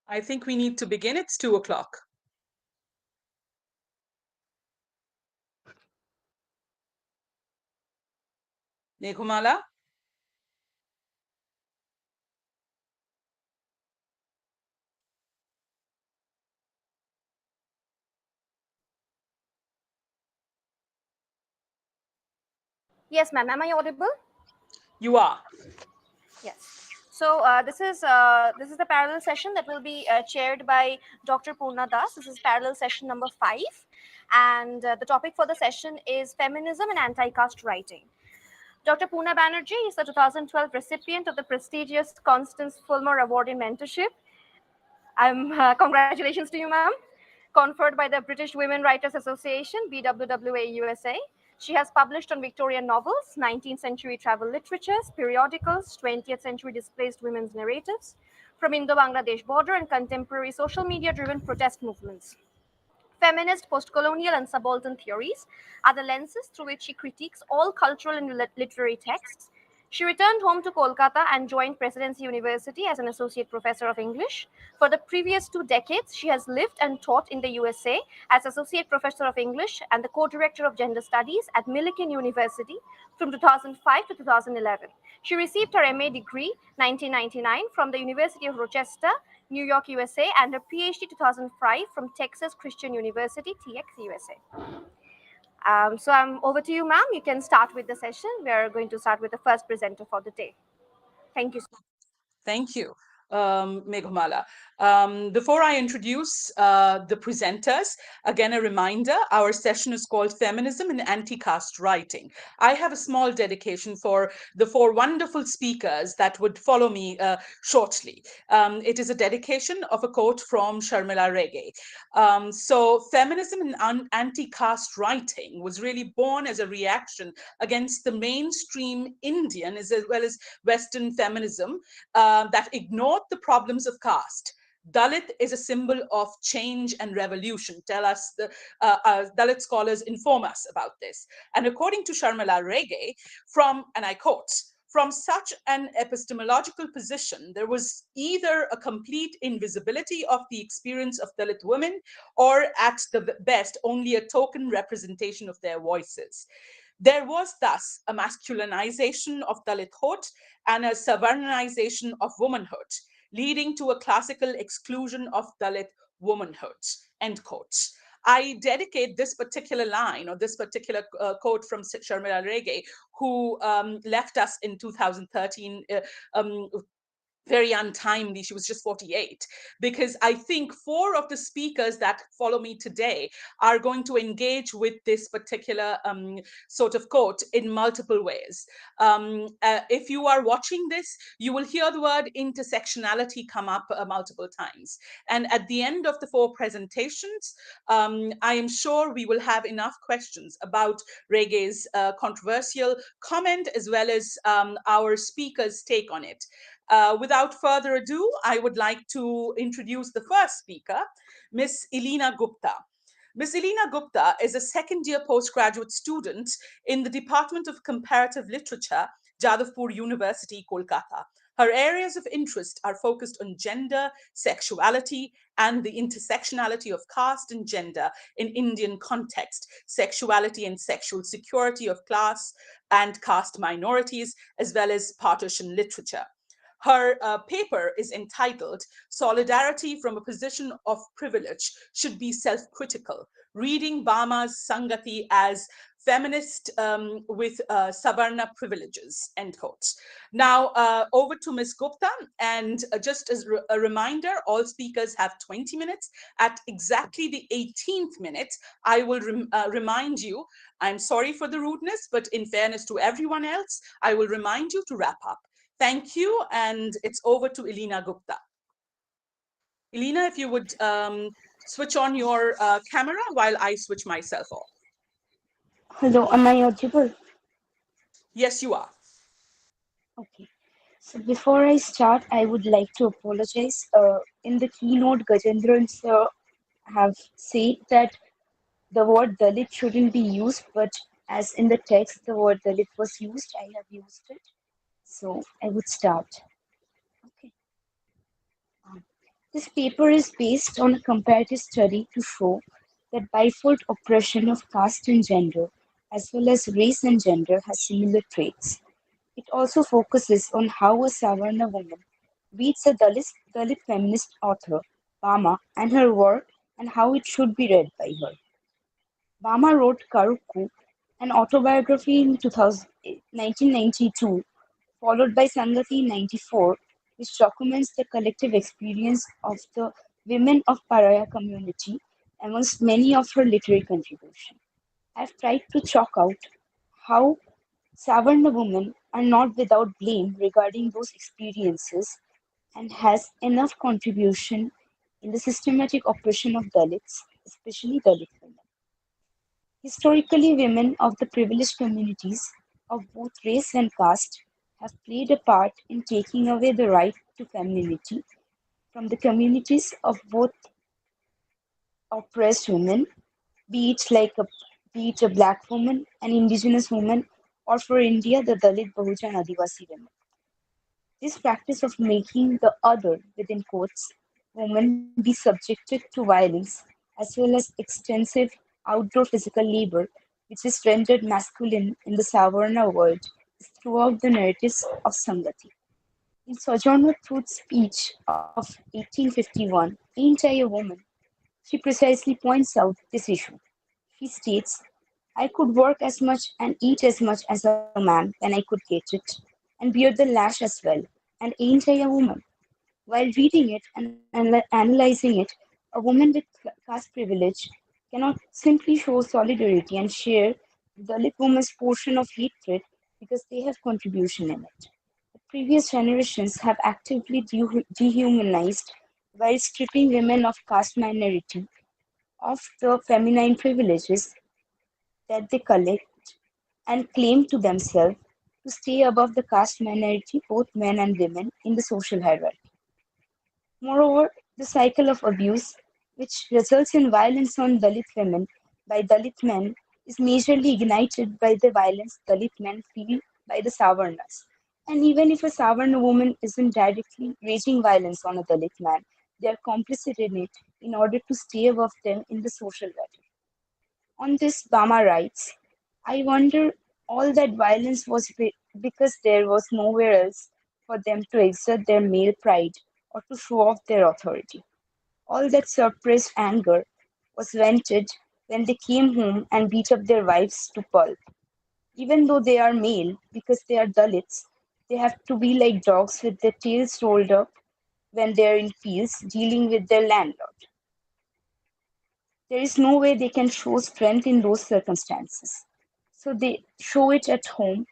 I think we need to begin. It's 2:00. Meghumala? Yes, ma'am. Am I audible? You are. Yes. So this is the parallel session that will be chaired by Dr. Purna Das. This is parallel session number 5, and the topic for the session is feminism and anti-caste writing. Dr. Purna Banerjee is the 2012 recipient of the prestigious Constance Fulmer Award in Mentorship. Congratulations to you, ma'am. Conferred by the British Women Writers Association, BWWA USA. She has published on Victorian novels, 19th century travel literatures, periodicals, 20th century displaced women's narratives, from Indo-Bangladesh border and contemporary social media-driven protest movements. Feminist, post-colonial, and subaltern theories are the lenses through which she critiques all cultural and literary texts. She returned home to Kolkata and joined Presidency University as an associate professor of English. For the previous 2 decades, she has lived and taught in the USA as associate professor of English and the co-director of gender studies at Millikan University from 2005 to 2011. She received her MA degree 1999 from the University of Rochester, New York, USA, and her PhD 2005 from Texas Christian University, TX, USA. So I'm over to you, ma'am. You can start with the session. We're going to start with the first presenter for the day. Thank you. Thank you, Meghumala. Before I introduce the presenters, again, a reminder, our session is called Feminism and Anti-Caste Writing. I have a small dedication for the 4 wonderful speakers that would follow me shortly. It is a dedication of a quote from Sharmila Rege. So feminism and anti-caste writing was really born as a reaction against the mainstream Indian as well as Western feminism that ignored the problems of caste. Dalit is a symbol of change and revolution. Tell us, Dalit scholars inform us about this. And according to Sharmila Rege, and I quote, from such an epistemological position, there was either a complete invisibility of the experience of Dalit women, or at the best, only a token representation of their voices. There was thus a masculinization of Dalithood and a Savarnization of womanhood, leading to a classical exclusion of Dalit womanhood, end quote. I dedicate this particular line or this particular quote from Sharmila Rege, who left us in 2013, very untimely. She was just 48, because I think 4 of the speakers that follow me today are going to engage with this particular sort of quote in multiple ways. If you are watching this, you will hear the word intersectionality come up multiple times. And at the end of the 4 presentations, I am sure we will have enough questions about Rege's controversial comment, as well as our speaker's take on it. Without further ado, I would like to introduce the first speaker, Miss Ilina Gupta. Miss Ilina Gupta is a second-year postgraduate student in the Department of Comparative Literature, Jadavpur University, Kolkata. Her areas of interest are focused on gender, sexuality, and the intersectionality of caste and gender in Indian context, sexuality and sexual security of class and caste minorities, as well as partition literature. Her paper is entitled Solidarity from a Position of Privilege Should Be Self-Critical, Reading Bama's Sangati as Feminist with Savarna Privileges, end quote. Now, over to Ms. Gupta. And just as a reminder, all speakers have 20 minutes. At exactly the 18th minute, I will remind you, I'm sorry for the rudeness, but in fairness to everyone else, I will remind you to wrap up. Thank you, and it's over to Ilina Gupta. Ilina, if you would switch on your camera while I switch myself off. Hello, am I audible? Yes, you are. Okay. So before I start, I would like to apologize. In the keynote, Gajendran sir have said that the word Dalit shouldn't be used, but as in the text, the word Dalit was used, I have used it. So I would start. Okay. This paper is based on a comparative study to show that bifold oppression of caste and gender, as well as race and gender, has similar traits. It also focuses on how a Savarna woman reads a Dalit feminist author, Bama, and her work and how it should be read by her. Bama wrote Karukku, an autobiography in 1992, followed by Sangati in 94, which documents the collective experience of the women of Paraya community amongst many of her literary contributions. I've tried to chalk out how Savarna women are not without blame regarding those experiences and has enough contribution in the systematic oppression of Dalits, especially Dalit women. Historically, women of the privileged communities of both race and caste have played a part in taking away the right to femininity from the communities of both oppressed women, be it be it a black woman, an indigenous woman, or for India, the Dalit Bahujan Adivasi women. This practice of making the other, within quotes, woman be subjected to violence, as well as extensive outdoor physical labor, which is rendered masculine in the Savarna world, is throughout the narratives of Sangati. In Sojourner Truth's speech of 1851, Ain't I a Woman? She precisely points out this issue. She states, I could work as much and eat as much as a man when I could get it, and bear the lash as well, and ain't I a woman? While reading it and analyzing it, a woman with caste privilege cannot simply show solidarity and share the Dalit woman's portion of hatred because they have contribution in it. The previous generations have actively dehumanized while stripping women of caste minority of the feminine privileges that they collect and claim to themselves to stay above the caste minority, both men and women, in the social hierarchy. Moreover, the cycle of abuse, which results in violence on Dalit women by Dalit men, is majorly ignited by the violence Dalit men feel by the Savarnas. And even if a Savarna woman isn't directly waging violence on a Dalit man, they are complicit in it in order to stay above them in the social ladder. On this, Bama writes, I wonder all that violence was because there was nowhere else for them to exert their male pride or to show off their authority. All that suppressed anger was vented when they came home and beat up their wives to pulp. Even though they are male, because they are Dalits, they have to be like dogs with their tails rolled up when they are in fields dealing with their landlord. There is no way they can show strength in those circumstances. So they show it at home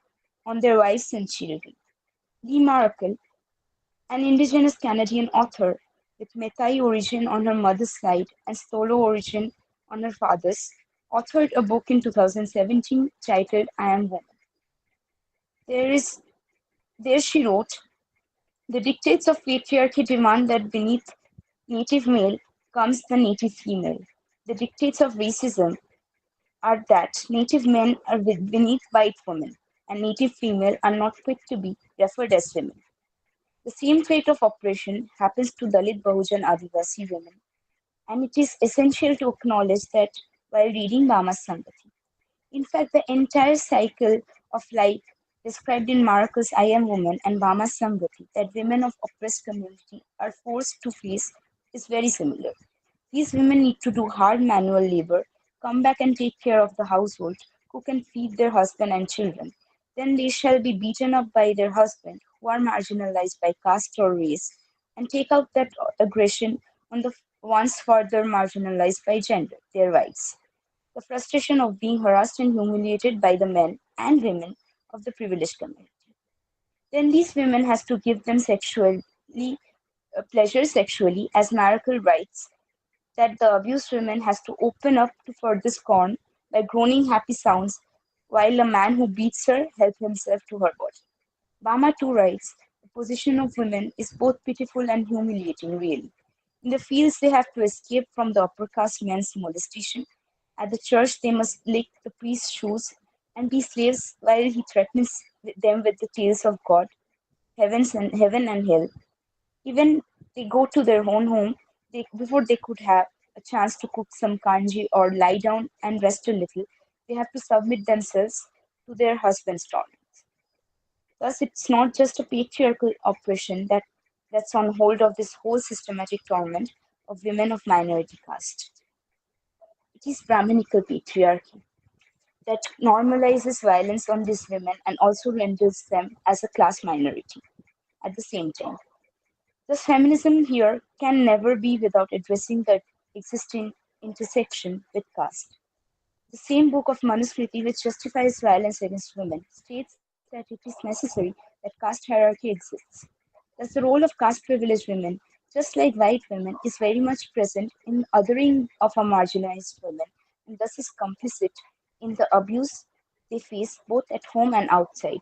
on their wives and children. Lee Maracle, an indigenous Canadian author with Metai origin on her mother's side and Stolo origin on her father's, authored a book in 2017 titled I Am Woman. There she wrote, the dictates of patriarchy demand that beneath native male comes the native female. The dictates of racism are that native men are beneath white women and native female are not quick to be referred as women. The same trait of oppression happens to Dalit Bahujan Adivasi women, and it is essential to acknowledge that while reading Bama's Sangati. In fact, the entire cycle of life described in Marcus' I Am Woman and Bama's Sangati that women of oppressed community are forced to face is very similar. These women need to do hard manual labor, come back and take care of the household, cook and feed their husband and children. Then they shall be beaten up by their husband, who are marginalized by caste or race, and take out that aggression on the ones further marginalized by gender, their wives. The frustration of being harassed and humiliated by the men and women of the privileged community. Then these women has to give them pleasure sexually, as Miracle writes, that the abused woman has to open up to further scorn by groaning happy sounds while a man who beats her helps himself to her body. Bama too writes, the position of women is both pitiful and humiliating, really. In the fields, they have to escape from the upper caste men's molestation. At the church, they must lick the priest's shoes and be slaves while he threatens them with the tales of God, heaven and hell. Even They go to their own home before they could have a chance to cook some kanji or lie down and rest a little. They have to submit themselves to their husband's torments. Thus, it's not just a patriarchal oppression that's on hold of this whole systematic torment of women of minority caste. It is Brahminical patriarchy that normalizes violence on these women and also renders them as a class minority at the same time. Thus, feminism here can never be without addressing the existing intersection with caste. The same book of Manusmriti, which justifies violence against women, states that it is necessary that caste hierarchy exists. Thus, the role of caste privileged women, just like white women, is very much present in othering of a marginalized women and thus is complicit in the abuse they face both at home and outside.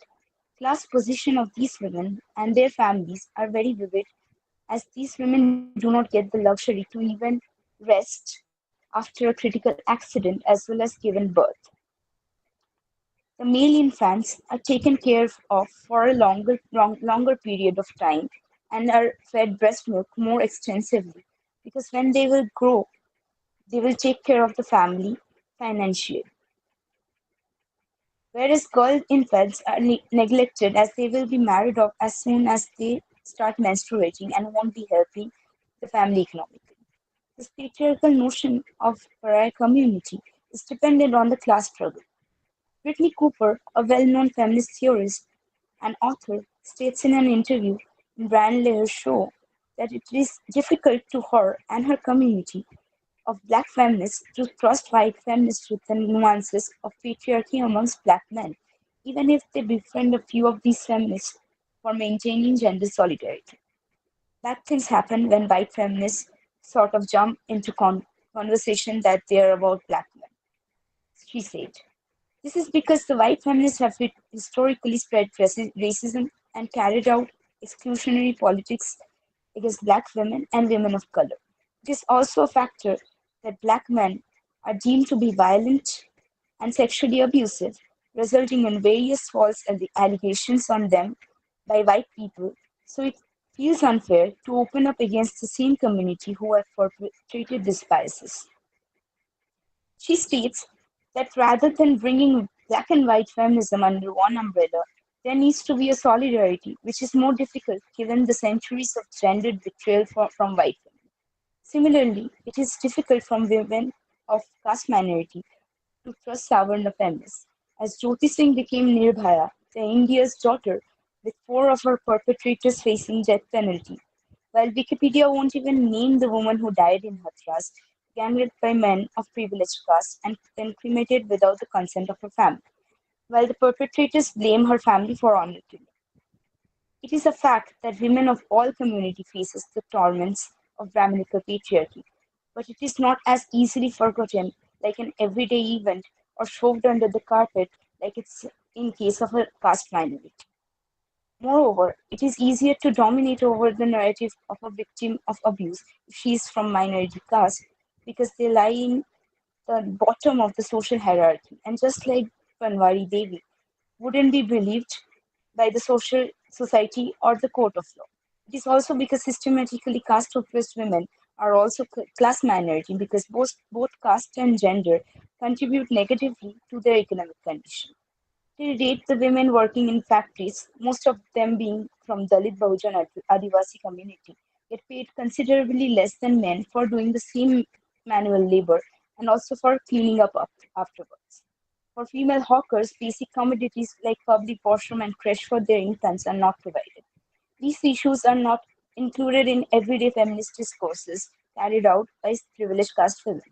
Class position of these women and their families are very vivid as these women do not get the luxury to even rest after a critical accident as well as given birth. The male infants are taken care of for a longer period of time and are fed breast milk more extensively because when they will grow, they will take care of the family financially. Whereas girl infants are neglected as they will be married off as soon as they start menstruating and won't be helping the family economically. This patriarchal notion of pariah community is dependent on the class struggle. Brittany Cooper, a well-known feminist theorist and author, states in an interview in Brian Leher's show that it is difficult to her and her community of black feminists to trust white feminists with the nuances of patriarchy amongst black men, even if they befriend a few of these feminists for maintaining gender solidarity. Bad things happen when white feminists sort of jump into conversation that they're about black men, she said. This is because the white feminists have historically spread racism and carried out exclusionary politics against black women and women of color. It is also a factor that black men are deemed to be violent and sexually abusive, resulting in various false allegations on them by white people, so it feels unfair to open up against the same community who have perpetrated these biases. She states that rather than bringing black and white feminism under one umbrella, there needs to be a solidarity, which is more difficult given the centuries of gendered betrayal from white women. Similarly, it is difficult from women of caste minority to trust Savarna feminists, as Jyoti Singh became Nirbhaya, the India's daughter, with four of her perpetrators facing death penalty. While Wikipedia won't even name the woman who died in Hathras, gang raped by men of privileged caste and then cremated without the consent of her family, while the perpetrators blame her family for honor killing. It is a fact that women of all community faces the torments of Brahminical patriarchy, but it is not as easily forgotten like an everyday event or shoved under the carpet like it's in case of a caste minority. Moreover, it is easier to dominate over the narrative of a victim of abuse if she is from minority caste because they lie in the bottom of the social hierarchy and just like Panwari Devi wouldn't be believed by the social society or the court of law. It is also because systematically caste oppressed women are also class minority because both caste and gender contribute negatively to their economic condition. Till date, the women working in factories, most of them being from Dalit Bahujan Adivasi community, get paid considerably less than men for doing the same manual labor and also for cleaning up afterwards. For female hawkers, basic commodities like public washroom and creche for their infants are not provided. These issues are not included in everyday feminist discourses carried out by privileged caste women.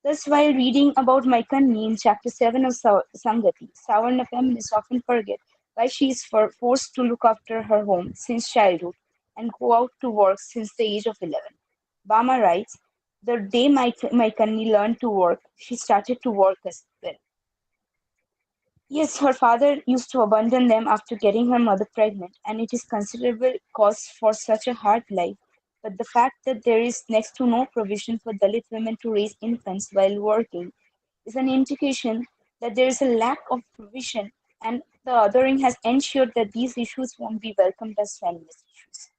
Thus, while reading about Maikanni in chapter 7 of Sangati, Savarna feminists often forget why she is forced to look after her home since childhood and go out to work since the age of 11. Bama writes, the day Maikanni learned to work, she started to work as well. Yes, her father used to abandon them after getting her mother pregnant, and it is considerable cause for such a hard life. But the fact that there is next to no provision for Dalit women to raise infants while working is an indication that there is a lack of provision, and the othering has ensured that these issues won't be welcomed as feminist issues.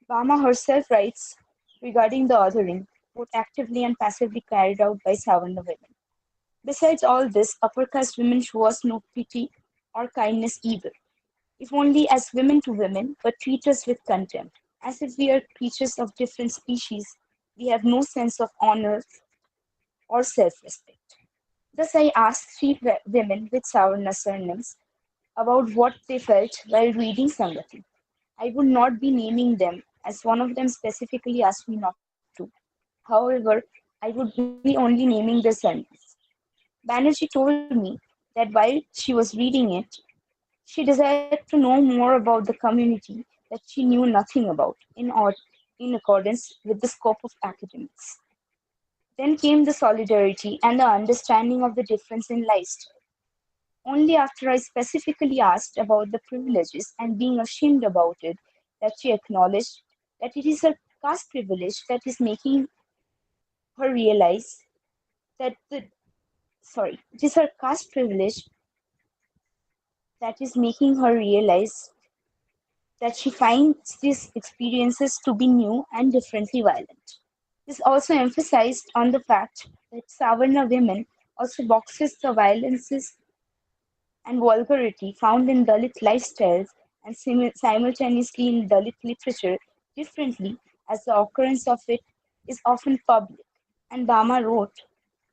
Bama herself writes regarding the othering, both actively and passively carried out by Savarna women. Besides all this, upper caste women show us no pity or kindness either, if only as women to women, but treat us with contempt, as if we are creatures of different species. We have no sense of honor or self-respect. Thus, I asked three women with Savarna surnames about what they felt while reading Sangati. I would not be naming them, as one of them specifically asked me not to. However, I would be only naming their surnames. Banerjee told me that while she was reading it, she desired to know more about the community that she knew nothing about, in accordance with the scope of academics. Then came the solidarity and the understanding of the difference in lifestyle. Only after I specifically asked about the privileges and being ashamed about it that she acknowledged that it is her caste privilege that is making her realize that the it is her caste privilege that is making her realize that she finds these experiences to be new and differently violent. This also emphasized on the fact that Savarna women also boxes the violences and vulgarity found in Dalit lifestyles and simultaneously in Dalit literature differently, as the occurrence of it is often public. And Bama wrote,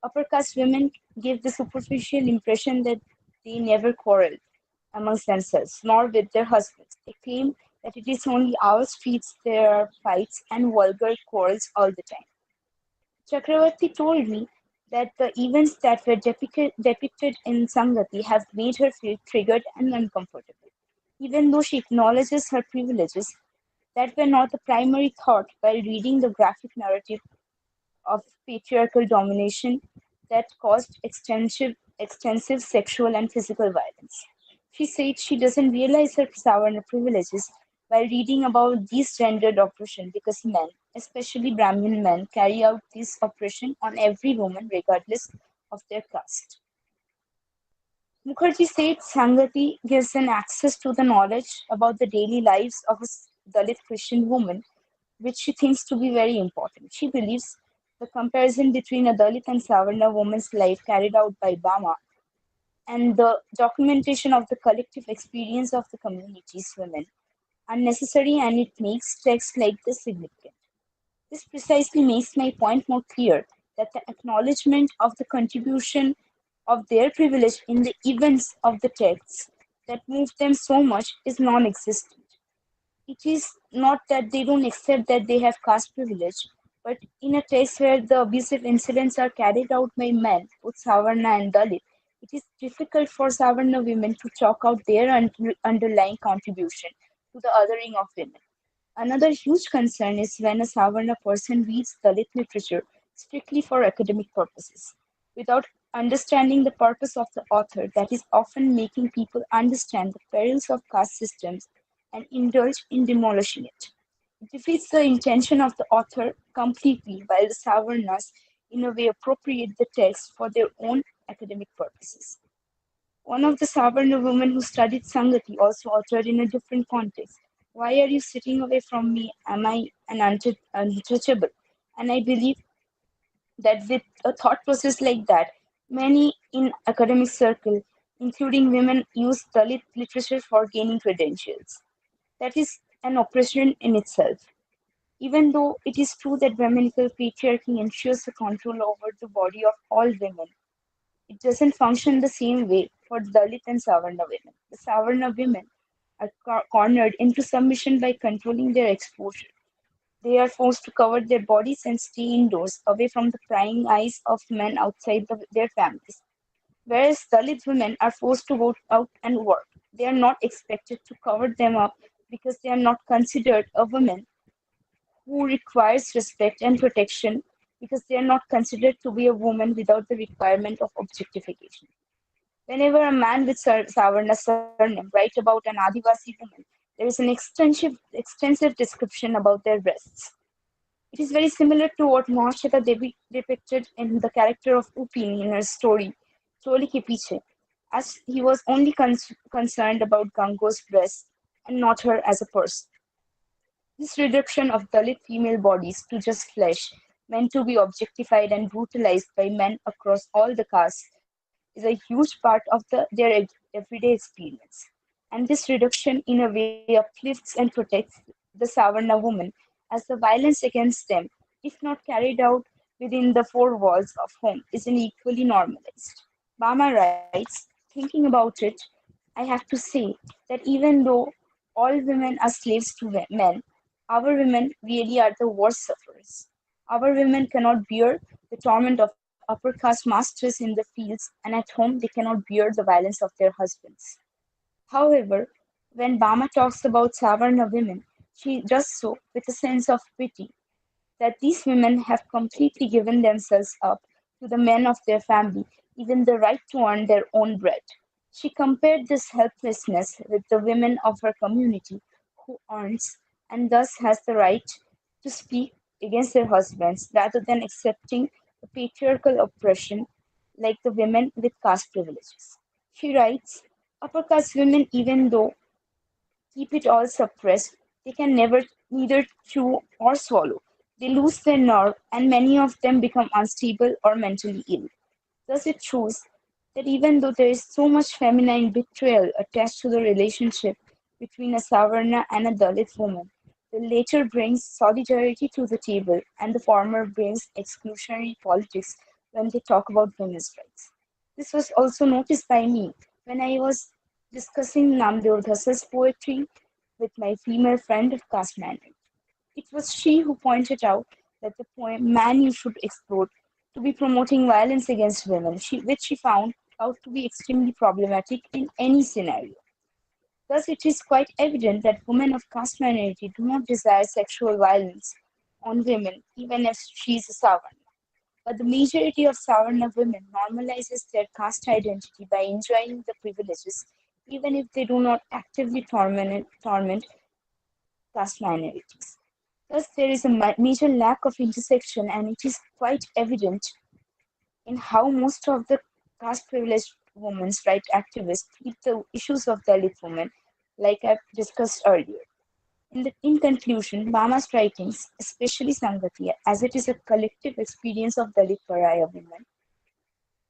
upper caste women give the superficial impression that they never quarrel amongst themselves, nor with their husbands. They claim that it is only our streets there are fights and vulgar quarrels all the time. Chakravarti told me that the events that were depicted in Sangati have made her feel triggered and uncomfortable. Even though she acknowledges her privileges, that were not the primary thought while reading the graphic narrative of patriarchal domination that caused extensive sexual and physical violence. She said she doesn't realize her Savarna privileges while reading about these gendered oppression because men, especially Brahmin men, carry out this oppression on every woman regardless of their caste. Mukherjee said Sangati gives an access to the knowledge about the daily lives of a Dalit Christian woman, which she thinks to be very important. She believes the comparison between a Dalit and Savarna woman's life carried out by Bama and the documentation of the collective experience of the community's women unnecessary, and it makes texts like this significant. This precisely makes my point more clear that the acknowledgement of the contribution of their privilege in the events of the texts that move them so much is non existent. It is not that they don't accept that they have caste privilege, but in a text where the abusive incidents are carried out by men, both Savarna and Dalit, it is difficult for Savarna women to chalk out their underlying contribution to the othering of women. Another huge concern is when a Savarna person reads Dalit literature strictly for academic purposes, without understanding the purpose of the author, that is often making people understand the perils of caste systems and indulge in demolishing it. It defeats the intention of the author completely, while the Savarnas, in a way, appropriate the text for their own academic purposes. One of the Savarna women who studied Sangati also uttered in a different context, "Why are you sitting away from me? Am I an untouchable?" And I believe that with a thought process like that, many in academic circle, including women, use Dalit literature for gaining credentials. That is an oppression in itself. Even though it is true that Brahminical patriarchy ensures the control over the body of all women, it doesn't function the same way for Dalit and Savarna women. The Savarna women are cornered into submission by controlling their exposure. They are forced to cover their bodies and stay indoors, away from the prying eyes of men outside their families. Whereas Dalit women are forced to go out and work. They are not expected to cover them up because they are not considered a woman who requires respect and protection because they are not considered to be a woman without the requirement of objectification. Whenever a man with Savarna surname writes about an Adivasi woman, there is an extensive description about their breasts. It is very similar to what Mahashita Devi depicted in the character of Upin in her story, Choli Ke Piche, as he was only concerned about Gango's breasts and not her as a person. This reduction of Dalit female bodies to just flesh, meant to be objectified and brutalized by men across all the castes, is a huge part of their everyday experience. And this reduction, in a way, uplifts and protects the Savarna woman, as the violence against them, if not carried out within the four walls of home, isn't equally normalized. Bama writes, thinking about it, I have to say that even though all women are slaves to men, our women really are the worst sufferers. Our women cannot bear the torment of upper caste masters in the fields, and at home they cannot bear the violence of their husbands. However, when Bama talks about Savarna women, she does so with a sense of pity that these women have completely given themselves up to the men of their family, even the right to earn their own bread. She compared this helplessness with the women of her community who earns and thus has the right to speak against their husbands rather than accepting the patriarchal oppression like the women with caste privileges. She writes, upper caste women, even though keep it all suppressed, they can never neither chew or swallow. They lose their nerve, and many of them become unstable or mentally ill. Thus, it shows that even though there is so much feminine betrayal attached to the relationship between a Savarna and a Dalit woman, the latter brings solidarity to the table, and the former brings exclusionary politics when they talk about women's rights. This was also noticed by me when I was discussing Namdev Dhasa's poetry with my female friend of caste manner. It was she who pointed out that the poem Man You Should Explode to be promoting violence against women, which she found out to be extremely problematic in any scenario. Thus, it is quite evident that women of caste minority do not desire sexual violence on women, even if she is a Savarna. But the majority of Savarna women normalizes their caste identity by enjoying the privileges, even if they do not actively torment caste minorities. Thus, there is a major lack of intersection, and it is quite evident in how most of the caste privileged women's rights activists treat the issues of Dalit women, like I've discussed earlier. In conclusion, Bama's writings, especially Sangati, as it is a collective experience of Dalit pariah women,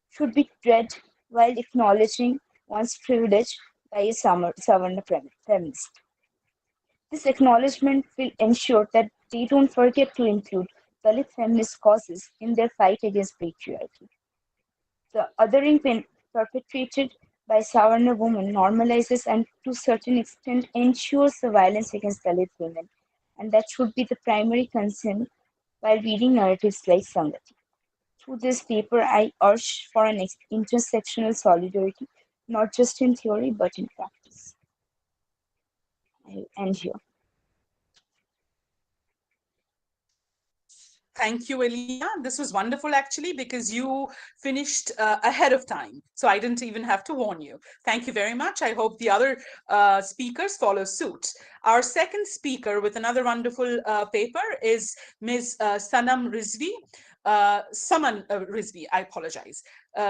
should be read while acknowledging one's privilege by a Savarna feminist. This acknowledgement will ensure that they don't forget to include Dalit feminist causes in their fight against patriarchy. The othering perpetrated by Savarna women normalizes and to a certain extent ensures the violence against Dalit women, and that should be the primary concern while reading narratives like Sangati. Through this paper, I urge for an intersectional solidarity, not just in theory but in practice. I end here. Thank you, Ilina. This was wonderful actually because you finished ahead of time. So I didn't even have to warn you. Thank you very much. I hope the other speakers follow suit. Our second speaker with another wonderful paper is Ms. Sanam Rizvi. Saman Rizvi, I apologize.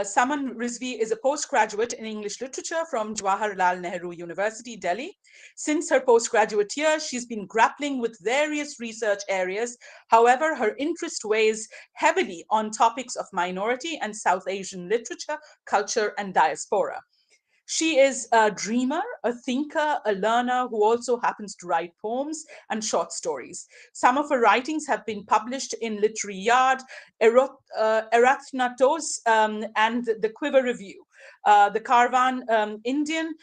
Saman Rizvi is a postgraduate in English literature from Jawaharlal Nehru University, Delhi. Since her postgraduate year, she's been grappling with various research areas. However, her interest weighs heavily on topics of minority and South Asian literature, culture, and diaspora. She is a dreamer, a thinker, a learner who also happens to write poems and short stories. Some of her writings have been published in Literary Yard, Erathnatos, and the Quiver Review, the Caravan India,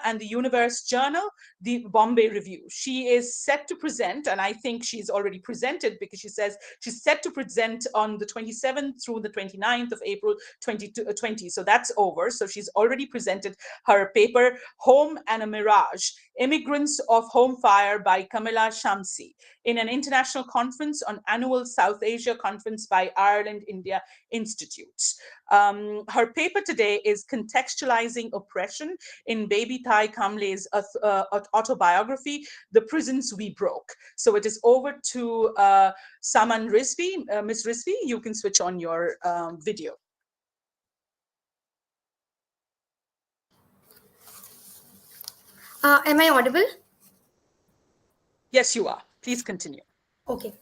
and the Universe Journal, the Bombay Review. She is set to present, and I think she's already presented because she says she's set to present on the 27th through the 29th of April 2020. So that's over. So she's already presented her paper, Home and a Mirage, Immigrants of Home Fire by Kamila Shamsi, in an international conference on annual South Asia conference by Ireland India Institute. Her paper today is Contextualizing Oppression in Babytai Kamble's autobiography, The Prisons We Broke. So it is over to Saman Rizvi. Ms. Rizvi, you can switch on your video. Am I audible? Yes, you are. Please continue. Okay.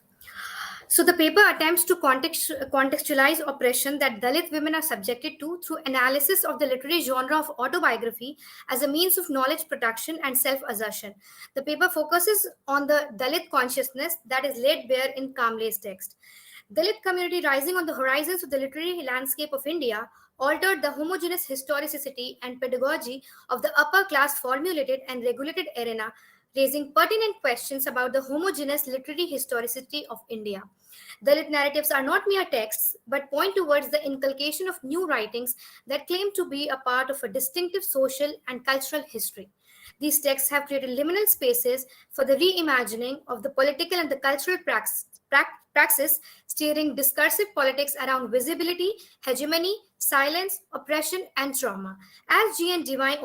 So the paper attempts to contextualize oppression that Dalit women are subjected to through analysis of the literary genre of autobiography as a means of knowledge production and self-assertion. The paper focuses on the Dalit consciousness that is laid bare in Kamble's text. Dalit community rising on the horizons of the literary landscape of India altered the homogeneous historicity and pedagogy of the upper class formulated and regulated arena, raising pertinent questions about the homogeneous literary historicity of India. Dalit narratives are not mere texts, but point towards the inculcation of new writings that claim to be a part of a distinctive social and cultural history. These texts have created liminal spaces for the reimagining of the political and the cultural praxis, steering discursive politics around visibility, hegemony, silence, oppression, and trauma. As G.N. Devai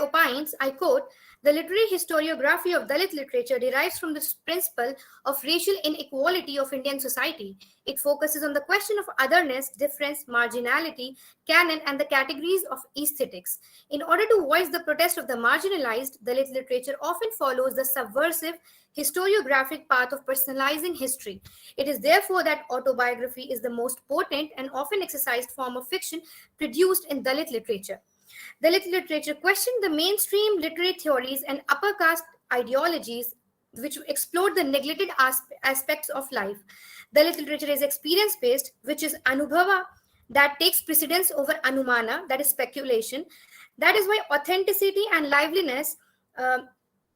opines, I quote, the literary historiography of Dalit literature derives from this principle of racial inequality of Indian society. It focuses on the question of otherness, difference, marginality, canon, and the categories of aesthetics. In order to voice the protest of the marginalized, Dalit literature often follows the subversive historiographic path of personalizing history. It is therefore that autobiography is the most potent and often exercised form of fiction produced in Dalit literature. Dalit literature questioned the mainstream literary theories and upper caste ideologies which explored the neglected aspects of life. Dalit literature is experience based, which is anubhava, that takes precedence over anumana, that is speculation. That is why authenticity and liveliness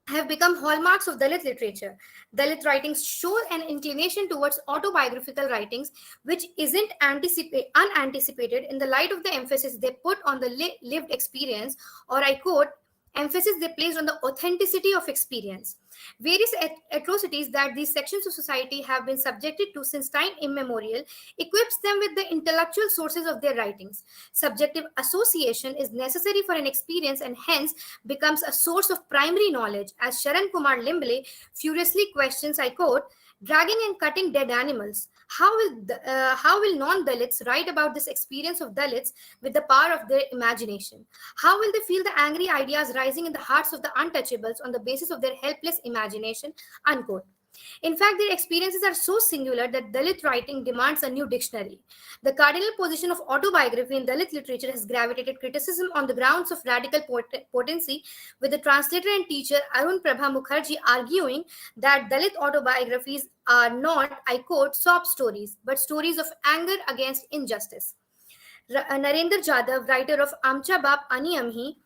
have become hallmarks of Dalit literature. Dalit writings show an inclination towards autobiographical writings, which isn't unanticipated in the light of the emphasis they put on the lived experience, or I quote, emphasis they placed on the authenticity of experience. Various atrocities that these sections of society have been subjected to since time immemorial equips them with the intellectual sources of their writings. Subjective association is necessary for an experience and hence becomes a source of primary knowledge, as Sharan Kumar Limble furiously questions, I quote, dragging and cutting dead animals. How will non-Dalits write about this experience of Dalits with the power of their imagination? How will they feel the angry ideas rising in the hearts of the untouchables on the basis of their helpless imagination? Unquote. In fact, their experiences are so singular that Dalit writing demands a new dictionary. The cardinal position of autobiography in Dalit literature has gravitated criticism on the grounds of radical potency, with the translator and teacher Arun Prabha Mukherjee arguing that Dalit autobiographies are not, I quote, sob stories, but stories of anger against injustice. Narendra Jadhav, writer of Amcha Bap Ani Amhi,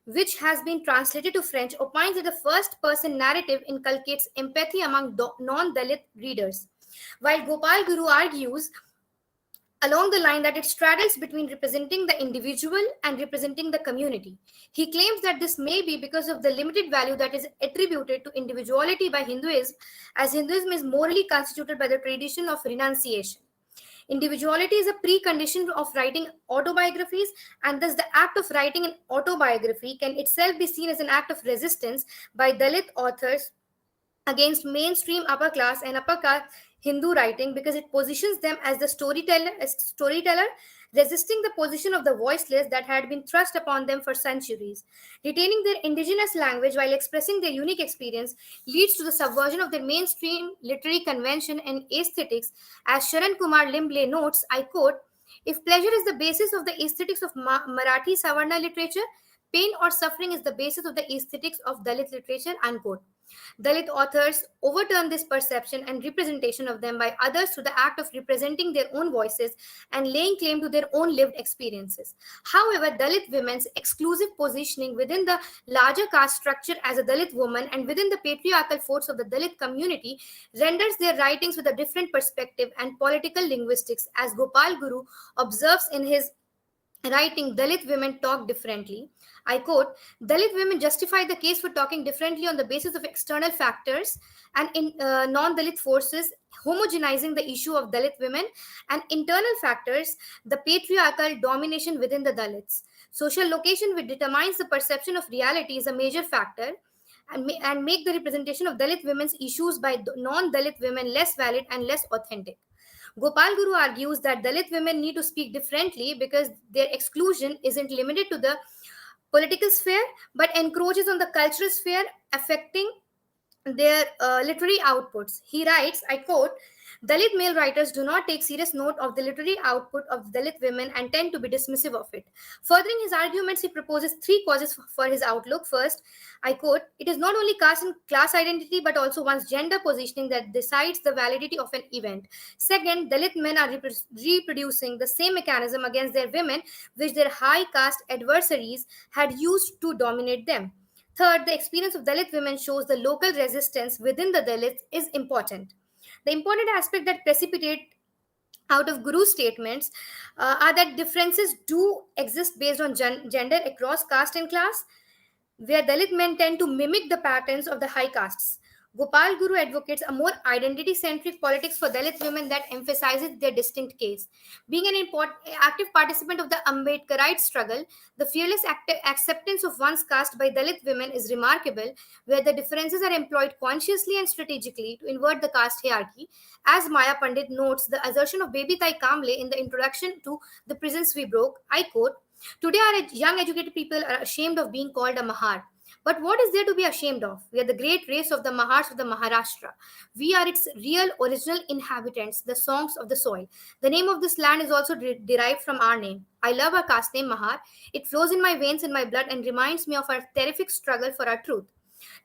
which has been translated to French, opines that the first-person narrative inculcates empathy among non-Dalit readers, while Gopal Guru argues along the line that it straddles between representing the individual and representing the community. He claims that this may be because of the limited value that is attributed to individuality by Hinduism, as Hinduism is morally constituted by the tradition of renunciation. Individuality is a precondition of writing autobiographies, and thus the act of writing an autobiography can itself be seen as an act of resistance by Dalit authors against mainstream upper class and upper caste Hindu writing, because it positions them as the storyteller, resisting the position of the voiceless that had been thrust upon them for centuries. Retaining their indigenous language while expressing their unique experience leads to the subversion of their mainstream literary convention and aesthetics. As Sharan Kumar Limble notes, I quote, if pleasure is the basis of the aesthetics of Marathi Savarna literature, pain or suffering is the basis of the aesthetics of Dalit literature, unquote. Dalit authors overturn this perception and representation of them by others through the act of representing their own voices and laying claim to their own lived experiences. However, Dalit women's exclusive positioning within the larger caste structure as a Dalit woman and within the patriarchal force of the Dalit community renders their writings with a different perspective and political linguistics, as Gopal Guru observes in his writing Dalit women talk differently. I quote, Dalit women justify the case for talking differently on the basis of external factors and non-Dalit forces homogenizing the issue of Dalit women, and internal factors, the patriarchal domination within the Dalits. Social location, which determines the perception of reality, is a major factor and make the representation of Dalit women's issues by non-Dalit women less valid and less authentic. Gopal Guru argues that Dalit women need to speak differently because their exclusion isn't limited to the political sphere but encroaches on the cultural sphere, affecting their literary outputs. He writes, I quote, Dalit male writers do not take serious note of the literary output of Dalit women and tend to be dismissive of it. Furthering his arguments, he proposes three causes for his outlook. First, I quote, it is not only caste and class identity but also one's gender positioning that decides the validity of an event. Second, Dalit men are reproducing the same mechanism against their women which their high caste adversaries had used to dominate them. Third, the experience of Dalit women shows the local resistance within the Dalits is important. The important aspect that precipitate out of Guru's statements are that differences do exist based on gender across caste and class, where Dalit men tend to mimic the patterns of the high castes. Gopal Guru advocates a more identity centric politics for Dalit women that emphasizes their distinct case. Being an active participant of the Ambedkarite struggle, the fearless acceptance of one's caste by Dalit women is remarkable, where the differences are employed consciously and strategically to invert the caste hierarchy. As Maya Pandit notes, the assertion of Babytai Kamble in the introduction to The Prisons We Broke, I quote, today, our young educated people are ashamed of being called a Mahar. But what is there to be ashamed of? We are the great race of the Mahars of the Maharashtra. We are its real original inhabitants, the songs of the soil. The name of this land is also derived from our name. I love our caste name Mahar. It flows in my veins and my blood and reminds me of our terrific struggle for our truth.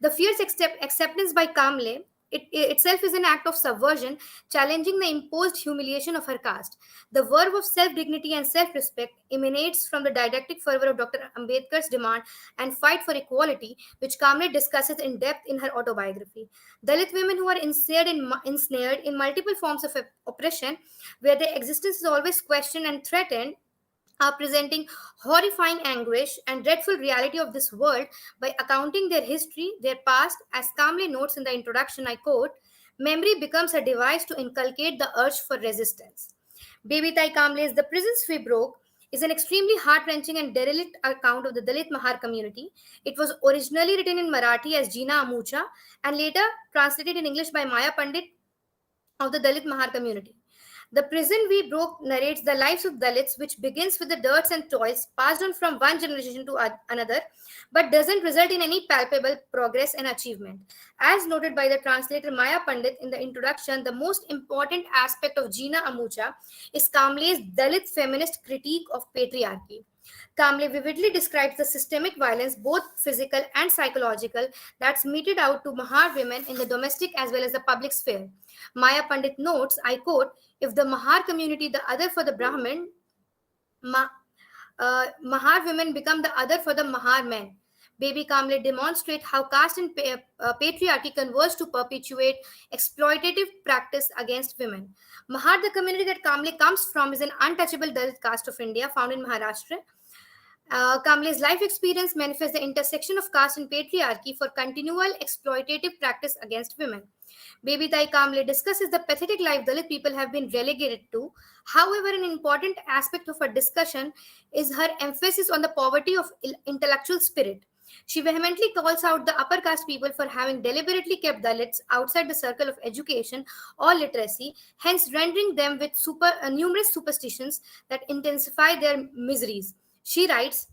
The fierce acceptance by Kamble itself is an act of subversion, challenging the imposed humiliation of her caste. The verve of self dignity and self respect emanates from the didactic fervor of Dr. Ambedkar's demand and fight for equality, which Kamble discusses in depth in her autobiography. Dalit women who are ensnared in multiple forms of oppression, where their existence is always questioned and threatened, are presenting horrifying anguish and dreadful reality of this world by accounting their history, their past, as Kamble notes in the introduction, I quote, memory becomes a device to inculcate the urge for resistance. Baby Tai Kamble's The Prisons We Broke is an extremely heart-wrenching and derelict account of the Dalit Mahar community. It was originally written in Marathi as Jina Amucha and later translated in English by Maya Pandit of the Dalit Mahar community. The Prison We Broke narrates the lives of Dalits, which begins with the dirts and toils passed on from one generation to another, but doesn't result in any palpable progress and achievement. As noted by the translator Maya Pandit in the introduction, the most important aspect of Jina Amucha is Kamble's Dalit feminist critique of patriarchy. Kamble vividly describes the systemic violence, both physical and psychological, that's meted out to Mahar women in the domestic as well as the public sphere. Maya Pandit notes, I quote, if the Mahar community, the other for the Brahmin, Mahar women become the other for the Mahar men. Baby Kamble demonstrate how caste and patriarchy converge to perpetuate exploitative practice against women. Mahar, the community that Kamble comes from, is an untouchable Dalit caste of India found in Maharashtra. Kamble's life experience manifests the intersection of caste and patriarchy for continual exploitative practice against women. Babytai Kamble discusses the pathetic life Dalit people have been relegated to. However, an important aspect of her discussion is her emphasis on the poverty of intellectual spirit. She vehemently calls out the upper caste people for having deliberately kept Dalits outside the circle of education or literacy, hence rendering them with numerous superstitions that intensify their miseries. She writes,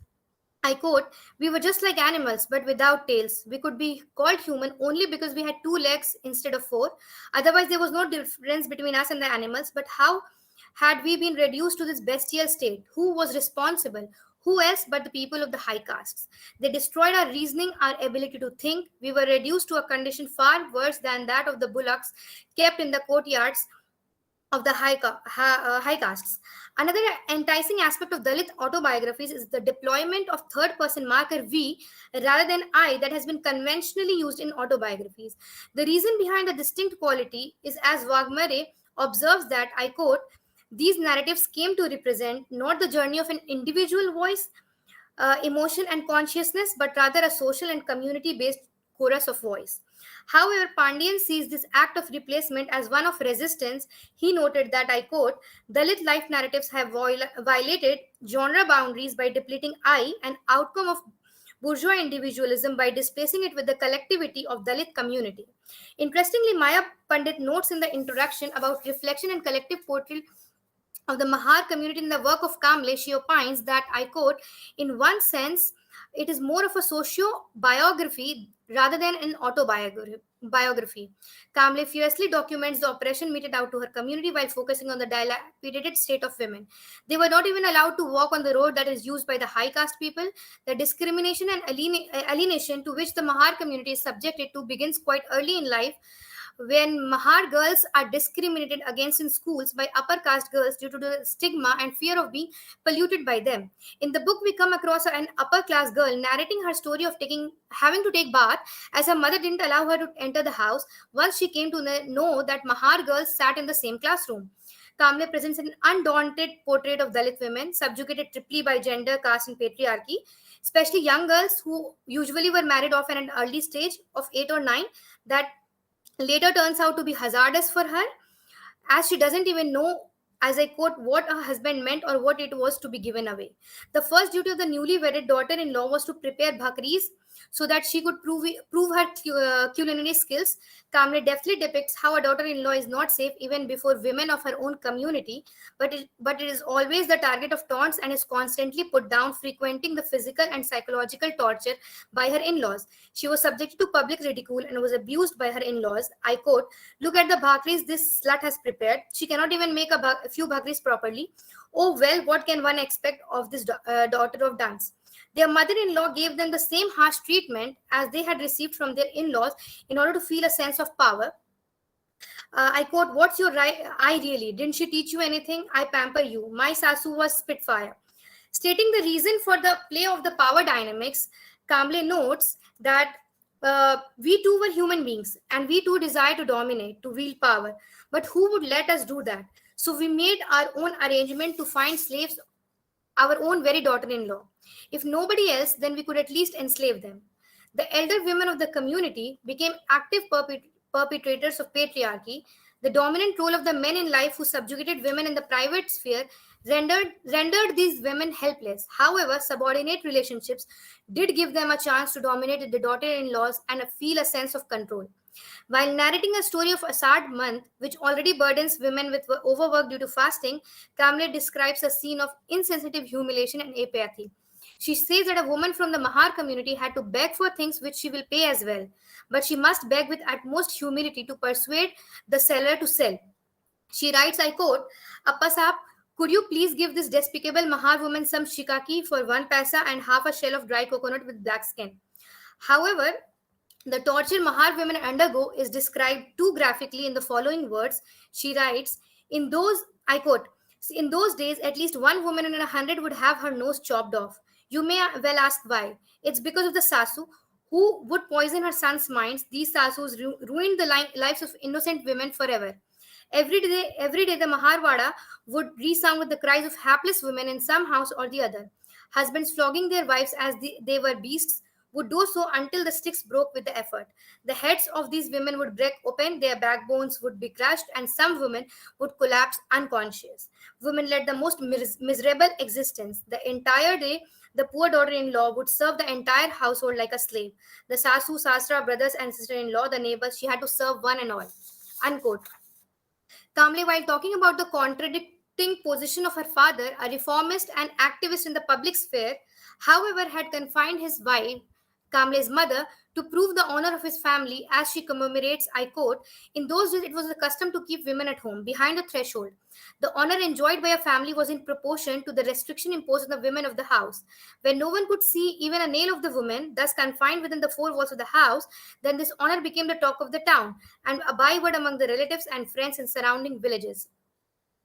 I quote, we were just like animals, but without tails. We could be called human only because we had 2 legs instead of 4. Otherwise, there was no difference between us and the animals. But how had we been reduced to this bestial state? Who was responsible? Who else but the people of the high castes? They destroyed our reasoning, our ability to think. We were reduced to a condition far worse than that of the bullocks kept in the courtyards of the high castes. Another enticing aspect of Dalit autobiographies is the deployment of third-person marker we rather than I that has been conventionally used in autobiographies. The reason behind the distinct quality is, as Wagmare observes, that, I quote, these narratives came to represent not the journey of an individual voice, emotion and consciousness, but rather a social and community-based chorus of voice. However, Pandian sees this act of replacement as one of resistance. He noted that, I quote, Dalit life narratives have violated genre boundaries by depleting I, an outcome of bourgeois individualism, by displacing it with the collectivity of Dalit community. Interestingly, Maya Pandit notes in the introduction about reflection and collective portrayal of the Mahar community in the work of Kamble. She opines that, I quote, in one sense, It is more of a socio-biography rather than an autobiography. Kamble fiercely documents the oppression meted out to her community while focusing on the dilapidated state of women. They were not even allowed to walk on the road that is used by the high caste people. The discrimination and alienation to which the Mahar community is subjected to begins quite early in life, when Mahar girls are discriminated against in schools by upper caste girls due to the stigma and fear of being polluted by them. In the book, we come across an upper class girl narrating her story of having to take bath as her mother didn't allow her to enter the house once she came to know that Mahar girls sat in the same classroom. Kamble presents an undaunted portrait of Dalit women, subjugated triply by gender, caste, and patriarchy, especially young girls who usually were married off at an early stage of 8 or 9, that later turns out to be hazardous for her, as she doesn't even know, as I quote, what her husband meant or what it was to be given away. The first duty of the newly wedded daughter-in-law was to prepare bhakris so that she could prove her culinary skills. Kamble deftly depicts how a daughter-in-law is not safe even before women of her own community, but it is always the target of taunts and is constantly put down, frequenting the physical and psychological torture by her in-laws. She was subjected to public ridicule and was abused by her in-laws. I quote, "Look at the bhakris this slut has prepared. She cannot even make a few bhakris properly. Oh well, what can one expect of this daughter of dance?" Their mother-in-law gave them the same harsh treatment as they had received from their in-laws in order to feel a sense of power. I quote, "What's your right? I really, didn't she teach you anything? I pamper you. My sasu was Spitfire." Stating the reason for the play of the power dynamics, Kamble notes that we too were human beings and we too desire to dominate, to wield power. But who would let us do that? So we made our own arrangement to find slaves, our own very daughter-in-law. If nobody else, then we could at least enslave them. The elder women of the community became active perpetrators of patriarchy. The dominant role of the men in life who subjugated women in the private sphere rendered these women helpless. However, subordinate relationships did give them a chance to dominate the daughter-in-laws and feel a sense of control. While narrating a story of Asad month, which already burdens women with overwork due to fasting, Kamble describes a scene of insensitive humiliation and apathy. She says that a woman from the Mahar community had to beg for things which she will pay as well, but she must beg with utmost humility to persuade the seller to sell. She writes, I quote, "Appa Saab, could you please give this despicable Mahar woman some shikaki for 1 paisa and half a shell of dry coconut with black skin?" However, the torture Mahar women undergo is described too graphically in the following words. She writes, I quote, "In those days, at least one woman in 100 would have her nose chopped off. You may well ask why. It's because of the Sasu who would poison her sons' minds. These Sasus ruined the lives of innocent women forever. Every day, the Maharwada would resound with the cries of hapless women in some house or the other. Husbands flogging their wives as they were beasts would do so until the sticks broke with the effort. The heads of these women would break open, their backbones would be crushed, and some women would collapse unconscious. Women led the most miserable existence. The entire day, the poor daughter-in-law would serve the entire household like a slave. The Sasu, Sasra, brothers and sister-in-law, the neighbors, she had to serve one and all." Unquote. Kamble, while talking about the contradicting position of her father, a reformist and activist in the public sphere, however, had confined his wife, Kamle's mother, to prove the honor of his family, as she commemorates, I quote, "In those days, it was the custom to keep women at home, behind the threshold. The honor enjoyed by a family was in proportion to the restriction imposed on the women of the house. When no one could see even a nail of the woman, thus confined within the four walls of the house, then this honor became the talk of the town, and a byword among the relatives and friends in surrounding villages.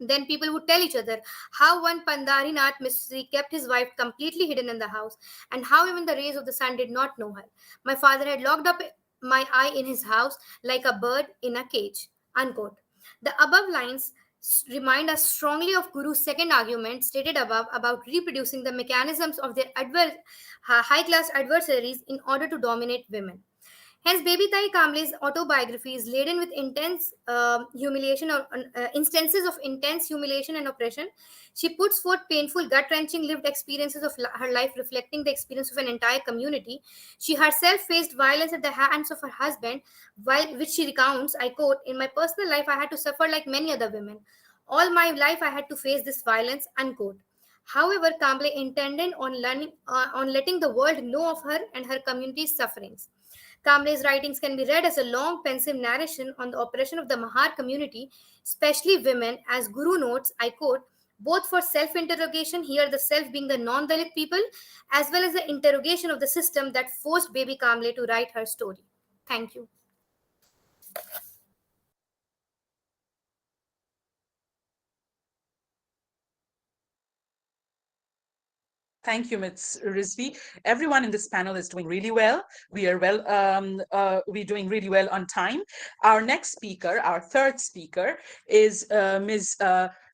Then people would tell each other how one Pandarinath Misri kept his wife completely hidden in the house, and how even the rays of the sun did not know her. My father had locked up my eye in his house like a bird in a cage." Unquote. The above lines remind us strongly of Guru's second argument stated above about reproducing the mechanisms of their high-class adversaries in order to dominate women. Hence, Babytai Kamble's autobiography is laden with intense humiliation or instances of intense humiliation and oppression. She puts forth painful, gut-wrenching lived experiences of her life, reflecting the experience of an entire community. She herself faced violence at the hands of her husband, which she recounts, I quote, "In my personal life, I had to suffer like many other women. All my life, I had to face this violence," unquote. However, Kamble intended on letting the world know of her and her community's sufferings. Kamble's writings can be read as a long, pensive narration on the oppression of the Mahar community, especially women, as Guru notes, I quote, both for self-interrogation, here the self being the non-Dalit people, as well as the interrogation of the system that forced baby Kamble to write her story. Thank you. Thank you, Ms. Rizvi. Everyone in this panel is doing really well. We're doing really well on time. Our next speaker, our third speaker, is Ms.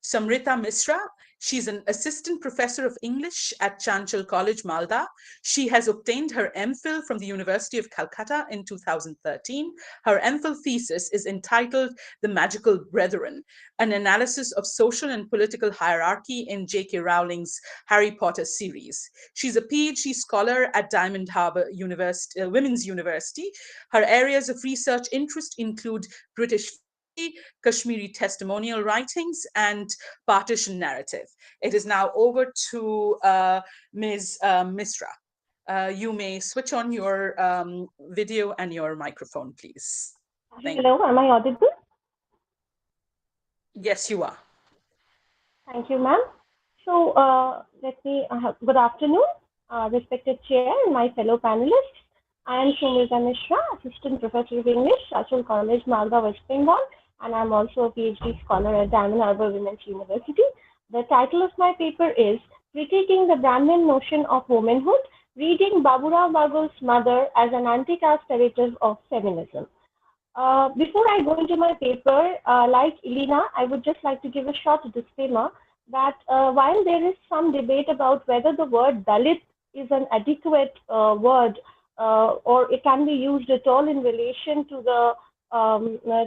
Somrita Misra. She's an assistant professor of English at Chanchal College, Malda. She has obtained her MPhil from the University of Calcutta in 2013. Her MPhil thesis is entitled The Magical Brethren, an analysis of social and political hierarchy in J.K. Rowling's Harry Potter series. She's a PhD scholar at Diamond Harbour Women's University. Her areas of research interest include British Kashmiri testimonial writings, and partition narrative. It is now over to Ms. Misra. You may switch on your video and your microphone, please. Hello, am I audible? Yes, you are. Thank you, ma'am. So, good afternoon, respected chair and my fellow panelists. I am Somrita Misra, Assistant Professor of English, Chanchal College, Malda, West Bengal, and I'm also a PhD scholar at Diamond Harbour Women's University. The title of my paper is Critiquing the Brahmin Notion of Womanhood, Reading Baburao Bagul's Mother as an Anti-Caste Narrative of Feminism. Before I go into my paper, like Ilina, I would just like to give a short disclaimer that while there is some debate about whether the word Dalit is an adequate word or it can be used at all in relation to the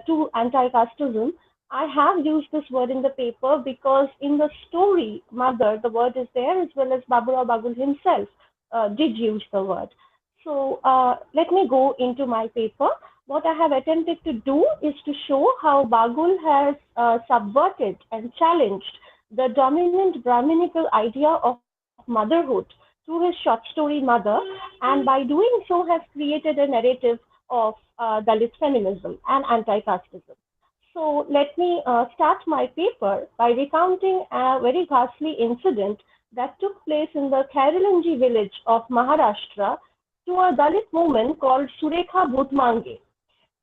to anti-casteism, I have used this word in the paper because in the story Mother, the word is there, as well as Baburao Bagul himself did use the word. So let me go into my paper. What I have attempted to do is to show how Bagul has subverted and challenged the dominant Brahminical idea of motherhood through his short story Mother, and by doing so has created a narrative of Dalit feminism and anti-casteism. So let me start my paper by recounting a very ghastly incident that took place in the Khairalanji village of Maharashtra to a Dalit woman called Surekha Bhutmange.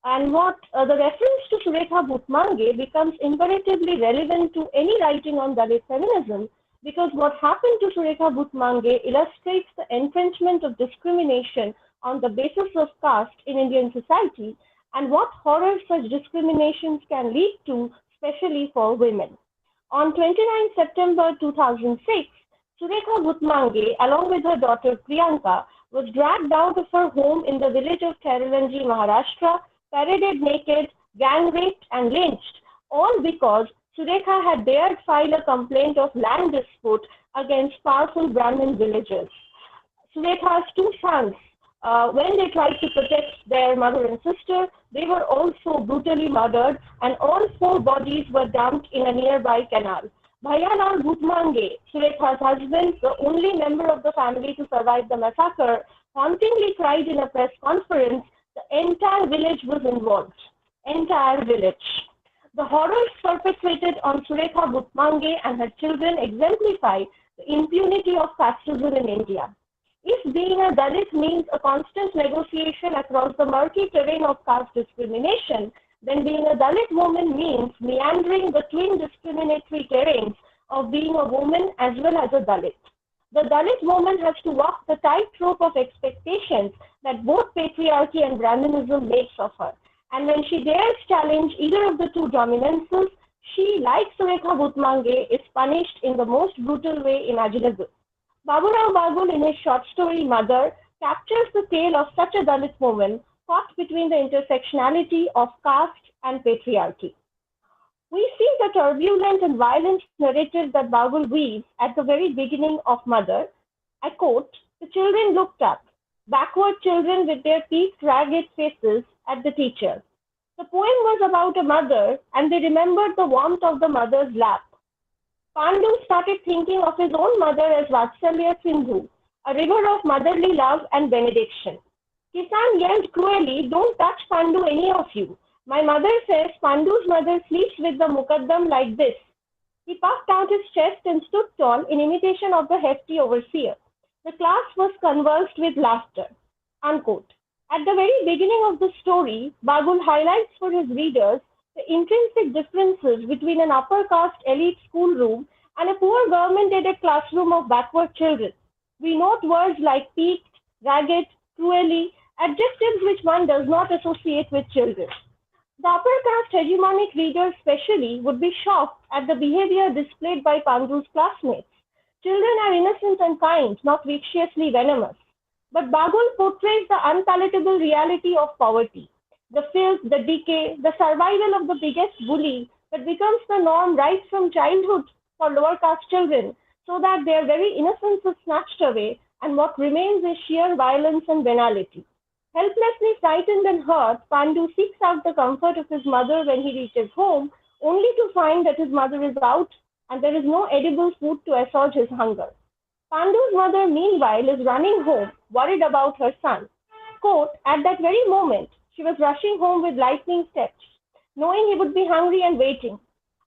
And what the reference to Surekha Bhutmange becomes imperatively relevant to any writing on Dalit feminism, because what happened to Surekha Bhutmange illustrates the entrenchment of discrimination on the basis of caste in Indian society and what horror such discriminations can lead to, especially for women. On 29 September 2006, Surekha Bhutmange, along with her daughter Priyanka, was dragged out of her home in the village of Khairalanji, Maharashtra, paraded naked, gang raped and lynched, all because Surekha had dared file a complaint of land dispute against powerful Brahmin villagers. Surekha's two sons, when they tried to protect their mother and sister, they were also brutally murdered, and all four bodies were dumped in a nearby canal. Bhaiyalal Bhutmange, Surekha's husband, the only member of the family to survive the massacre, hauntingly cried in a press conference, the entire village was involved. Entire village. The horrors perpetrated on Surekha Bhutmange and her children exemplify the impunity of casteism in India. If being a Dalit means a constant negotiation across the murky terrain of caste discrimination, then being a Dalit woman means meandering between discriminatory terrains of being a woman as well as a Dalit. The Dalit woman has to walk the tightrope of expectations that both patriarchy and Brahminism makes of her. And when she dares challenge either of the two dominances, she, like Surekha Bhutmange, is punished in the most brutal way imaginable. Baburao Bagul, in his short story Mother, captures the tale of such a Dalit woman caught between the intersectionality of caste and patriarchy. We see the turbulent and violent narrative that Bagul weaves at the very beginning of Mother. I quote, "The children looked up, backward children with their peaked, ragged faces at the teacher. The poem was about a mother, and they remembered the warmth of the mother's lap. Pandu started thinking of his own mother as Vatsalya Sindhu, a river of motherly love and benediction. Kisan yelled cruelly, "Don't touch Pandu, any of you. My mother says Pandu's mother sleeps with the Mukaddam like this." He puffed out his chest and stood tall in imitation of the hefty overseer. The class was convulsed with laughter. Unquote. At the very beginning of the story, Bagul highlights for his readers the intrinsic differences between an upper caste elite schoolroom and a poor government-aided classroom of backward children. We note words like peaked, ragged, cruelly, adjectives which one does not associate with children. The upper caste hegemonic reader especially would be shocked at the behavior displayed by Pandu's classmates. Children are innocent and kind, not viciously venomous. But Bagul portrays the unpalatable reality of poverty, the filth, the decay, the survival of the biggest bully that becomes the norm right from childhood for lower caste children, so that their very innocence is snatched away and what remains is sheer violence and venality. Helplessly frightened and hurt, Pandu seeks out the comfort of his mother when he reaches home, only to find that his mother is out and there is no edible food to assuage his hunger. Pandu's mother, meanwhile, is running home, worried about her son. Quote, "At that very moment, she was rushing home with lightning steps, knowing he would be hungry and waiting.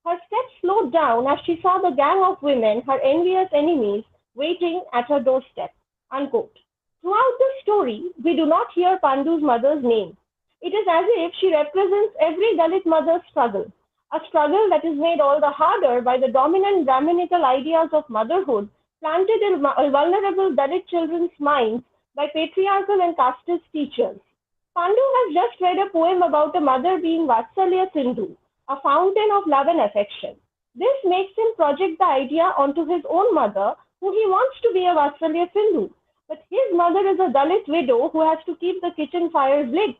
Her steps slowed down as she saw the gang of women, her envious enemies, waiting at her doorstep." Unquote. Throughout the story, we do not hear Pandu's mother's name. It is as if she represents every Dalit mother's struggle, a struggle that is made all the harder by the dominant Brahminical ideas of motherhood planted in vulnerable Dalit children's minds by patriarchal and casteist teachers. Pandu has just read a poem about a mother being Vatsalya Sindhu, a fountain of love and affection. This makes him project the idea onto his own mother, who he wants to be a Vatsalya Sindhu. But his mother is a Dalit widow who has to keep the kitchen fires lit.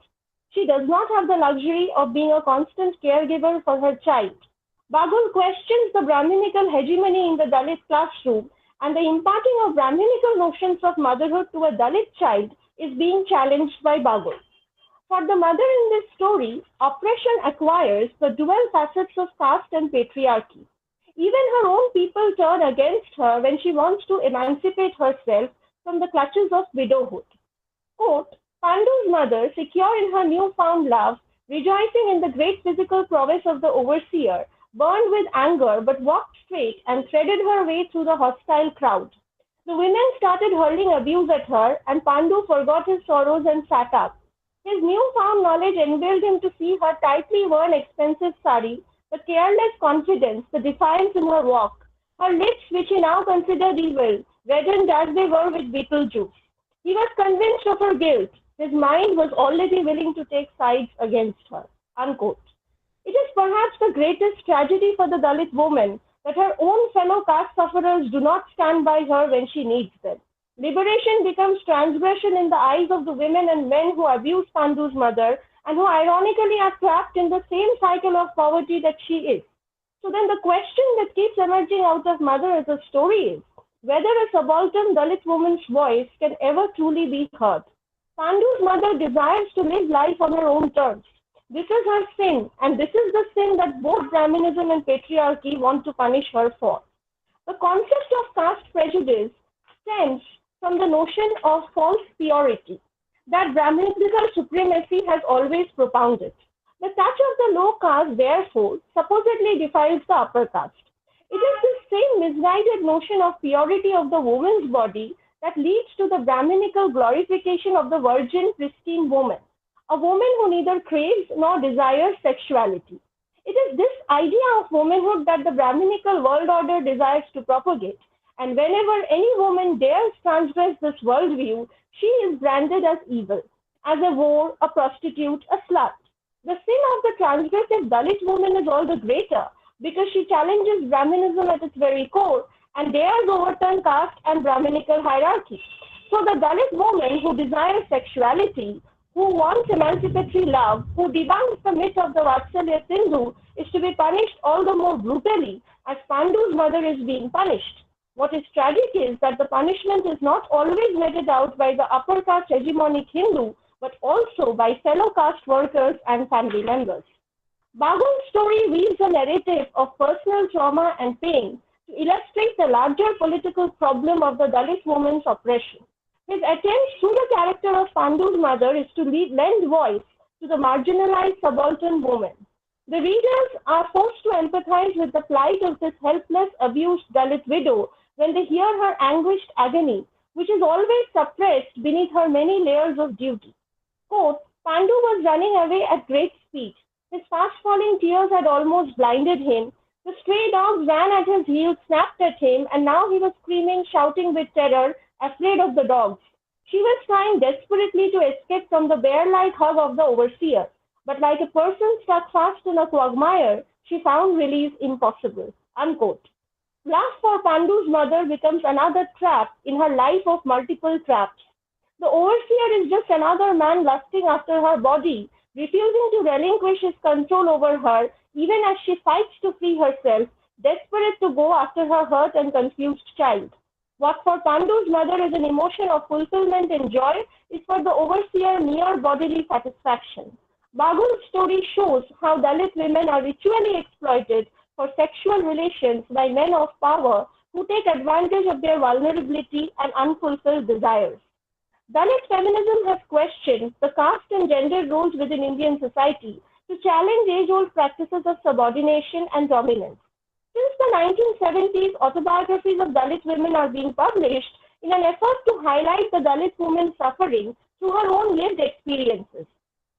She does not have the luxury of being a constant caregiver for her child. Bagul questions the Brahminical hegemony in the Dalit classroom, and the imparting of Brahminical notions of motherhood to a Dalit child is being challenged by Bagul. For the mother in this story, oppression acquires the dual facets of caste and patriarchy. Even her own people turn against her when she wants to emancipate herself from the clutches of widowhood. Quote, "Pandu's mother, secure in her newfound love, rejoicing in the great physical prowess of the overseer, burned with anger but walked straight and threaded her way through the hostile crowd. The women started hurling abuse at her, and Pandu forgot his sorrows and sat up. His newfound knowledge enabled him to see her tightly worn expensive sari, the careless confidence, the defiance in her walk. Her lips, which he now considered evil, reddened as they were with beetle juice. He was convinced of her guilt. His mind was already willing to take sides against her." Unquote. It is perhaps the greatest tragedy for the Dalit woman that her own fellow caste sufferers do not stand by her when she needs them. Liberation becomes transgression in the eyes of the women and men who abuse Pandu's mother and who ironically are trapped in the same cycle of poverty that she is. So then the question that keeps emerging out of Mother as a story is whether a subaltern Dalit woman's voice can ever truly be heard. Pandu's mother desires to live life on her own terms. This is her sin, and this is the sin that both Brahminism and patriarchy want to punish her for. The concept of caste prejudice stems from the notion of false purity that Brahminical supremacy has always propounded. The touch of the low caste, therefore, supposedly defiles the upper caste. It is this same misguided notion of purity of the woman's body that leads to the Brahminical glorification of the virgin, pristine woman, a woman who neither craves nor desires sexuality. It is this idea of womanhood that the Brahminical world order desires to propagate, and whenever any woman dares transgress this worldview, she is branded as evil, as a whore, a prostitute, a slut. The sin of the transgressive Dalit woman is all the greater because she challenges Brahminism at its very core and dares overturn caste and Brahminical hierarchy. So the Dalit woman who desires sexuality, who wants emancipatory love, who debunks the myth of the Vatsalya Sindhu, is to be punished all the more brutally as Pandu's mother is being punished. What is tragic is that the punishment is not always meted out by the upper caste hegemonic Hindu, but also by fellow caste workers and family members. Bagul's story weaves a narrative of personal trauma and pain to illustrate the larger political problem of the Dalit woman's oppression. His attempt through the character of Pandu's mother is to lend voice to the marginalized subaltern woman. The readers are forced to empathize with the plight of this helpless, abused Dalit widow when they hear her anguished agony, which is always suppressed beneath her many layers of duty. Quote, Pandu was running away at great speed. His fast-falling tears had almost blinded him. The stray dogs ran at his heels, snapped at him, and now he was screaming, shouting with terror, afraid of the dogs. She was trying desperately to escape from the bear-like hug of the overseer, but like a person stuck fast in a quagmire, she found release impossible. Unquote. Love for Pandu's mother becomes another trap in her life of multiple traps. The overseer is just another man lusting after her body, refusing to relinquish his control over her, even as she fights to free herself, desperate to go after her hurt and confused child. What for Pandu's mother is an emotion of fulfillment and joy is for the overseer mere bodily satisfaction. Bagul's story shows how Dalit women are ritually exploited for sexual relations by men of power who take advantage of their vulnerability and unfulfilled desires. Dalit feminism has questioned the caste and gender roles within Indian society to challenge age-old practices of subordination and dominance. Since the 1970s, autobiographies of Dalit women are being published in an effort to highlight the Dalit woman's suffering through her own lived experiences.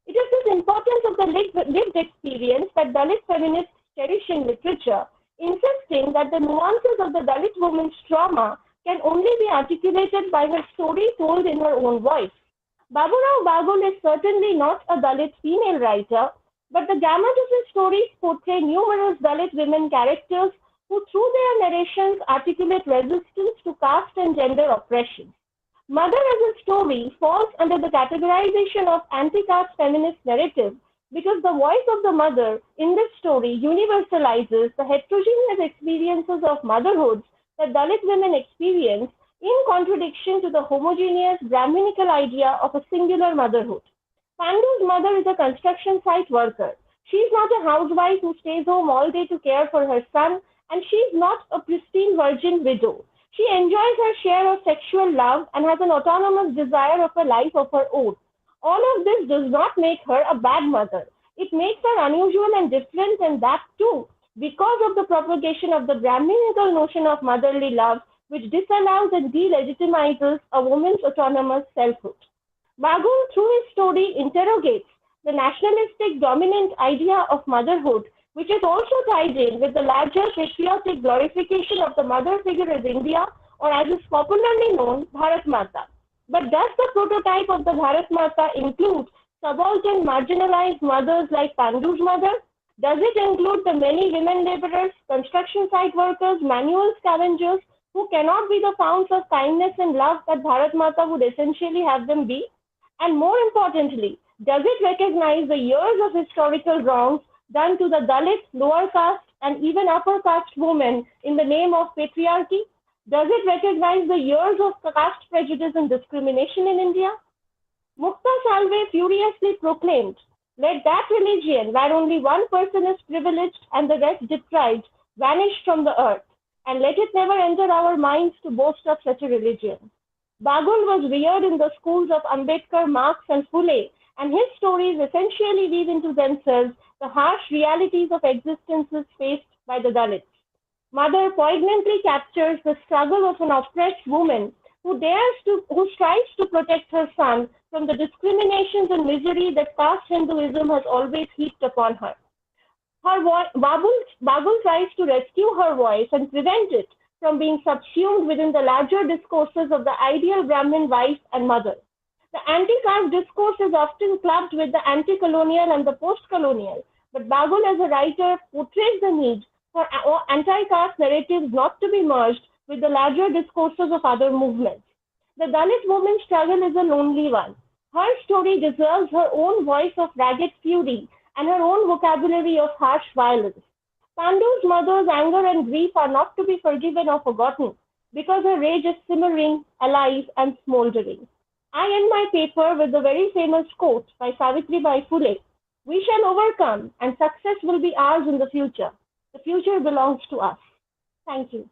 It is this importance of the lived experience that Dalit feminists cherish in literature, insisting that the nuances of the Dalit woman's trauma can only be articulated by her story told in her own voice. Baburao Bagul is certainly not a Dalit female writer, but the gamut of his stories portray numerous Dalit women characters who through their narrations articulate resistance to caste and gender oppression. Mother as a story falls under the categorization of anti-caste feminist narrative because the voice of the mother in this story universalizes the heterogeneous experiences of motherhood that Dalit women experience in contradiction to the homogeneous Brahminical idea of a singular motherhood. Pandu's mother is a construction site worker. She is not a housewife who stays home all day to care for her son, and she is not a pristine virgin widow. She enjoys her share of sexual love and has an autonomous desire of a life of her own. All of this does not make her a bad mother. It makes her unusual and different, and that too, because of the propagation of the Brahminical notion of motherly love, which disallows and delegitimizes a woman's autonomous selfhood. Bagul, through his story, interrogates the nationalistic dominant idea of motherhood, which is also tied in with the larger patriotic glorification of the mother figure as India, or as is popularly known, Bharat Mata. But does the prototype of the Bharat Mata include subaltern marginalized mothers like Pandu's mother? Does it include the many women laborers, construction site workers, manual scavengers who cannot be the founts of kindness and love that Bharat Mata would essentially have them be? And more importantly, does it recognize the years of historical wrongs done to the Dalit, lower caste, and even upper caste women in the name of patriarchy? Does it recognize the years of caste prejudice and discrimination in India? Mukta Salve furiously proclaimed, "Let that religion where only one person is privileged and the rest deprived vanish from the earth, and let it never enter our minds to boast of such a religion." Bagul was reared in the schools of Ambedkar, Marx, and Phule, and his stories essentially weave into themselves the harsh realities of existences faced by the Dalits. Mother poignantly captures the struggle of an oppressed woman who strives to protect her son from the discriminations and misery that caste Hinduism has always heaped upon her. Bagul tries to rescue her voice and prevent it from being subsumed within the larger discourses of the ideal Brahmin wife and mother. The anti-caste discourse is often clubbed with the anti-colonial and the post-colonial, but Bagul as a writer portrays the need for anti-caste narratives not to be merged with the larger discourses of other movements. The Dalit woman's struggle is a lonely one. Her story deserves her own voice of ragged fury and her own vocabulary of harsh violence. Pandu's mother's anger and grief are not to be forgiven or forgotten because her rage is simmering, alive, and smoldering. I end my paper with the very famous quote by Savitribai Phule, "We shall overcome and success will be ours in the future. The future belongs to us." Thank you.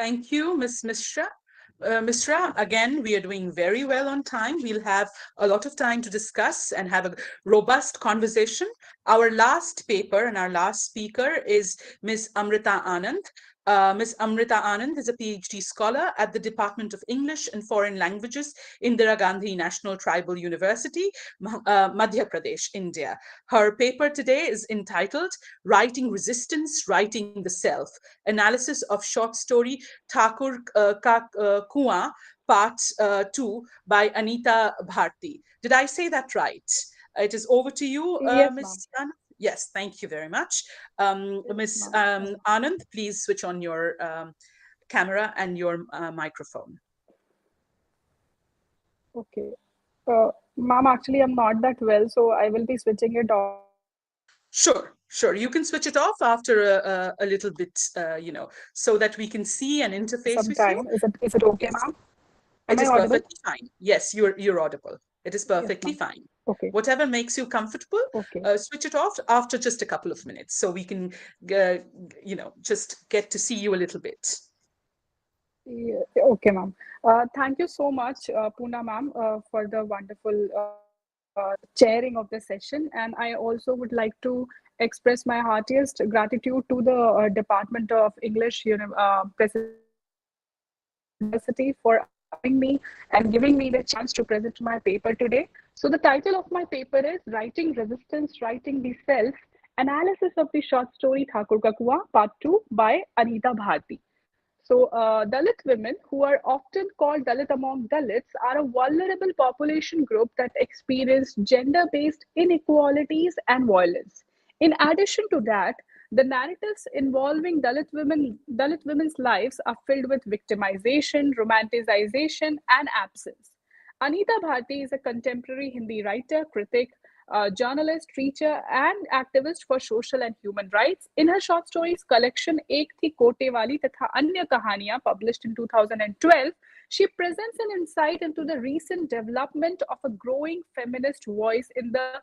Thank you, Ms. Misra. Misra, again, we are doing very well on time. We'll have a lot of time to discuss and have a robust conversation. Our last paper and our last speaker is Ms. Amrita Anand. Ms. Amrita Anand is a PhD scholar at the Department of English and Foreign Languages, Indira Gandhi National Tribal University, Madhya Pradesh, India. Her paper today is entitled Writing Resistance, Writing the Self, Analysis of Short Story Thakur Kuan, Part 2 by Anita Bharti. Did I say that right? It is over to you, Yes, ma'am. Ms. Anand. Yes, thank you very much. Ms. ma'am. Anand, please switch on your camera and your microphone. Okay. Ma'am, actually, I'm not that well, so I will be switching it off. Sure, sure. You can switch it off after a little bit, so that we can see and interface with you. Sometime. Is it okay, Yes. ma'am? It Am I is audible? perfectly fine. Yes, you're audible. It is perfectly Yes, ma'am. fine. Okay. Whatever makes you comfortable, Okay. switch it off after just a couple of minutes, so we can, just get to see you a little bit. Yeah, okay, ma'am. Thank you so much, Purna ma'am, for the wonderful chairing of the session. And I also would like to express my heartiest gratitude to the Department of English, Presidency University for allowing me and giving me the chance to present my paper today. So the title of my paper is Writing Resistance, Writing the Self, Analysis of the Short Story Thakur Ka Kuan, Part 2 by Anita Bharti. So, Dalit women, who are often called Dalit among Dalits, are a vulnerable population group that experience gender based inequalities and violence. In addition to that, the narratives involving Dalit women's lives are filled with victimization, romanticization, and absence. Anita Bharti is a contemporary Hindi writer, critic, journalist, teacher, and activist for social and human rights. In her short stories collection Ek Thi Kote Wali Tatha Anya Kahaniyan, published in 2012, she presents an insight into the recent development of a growing feminist voice in the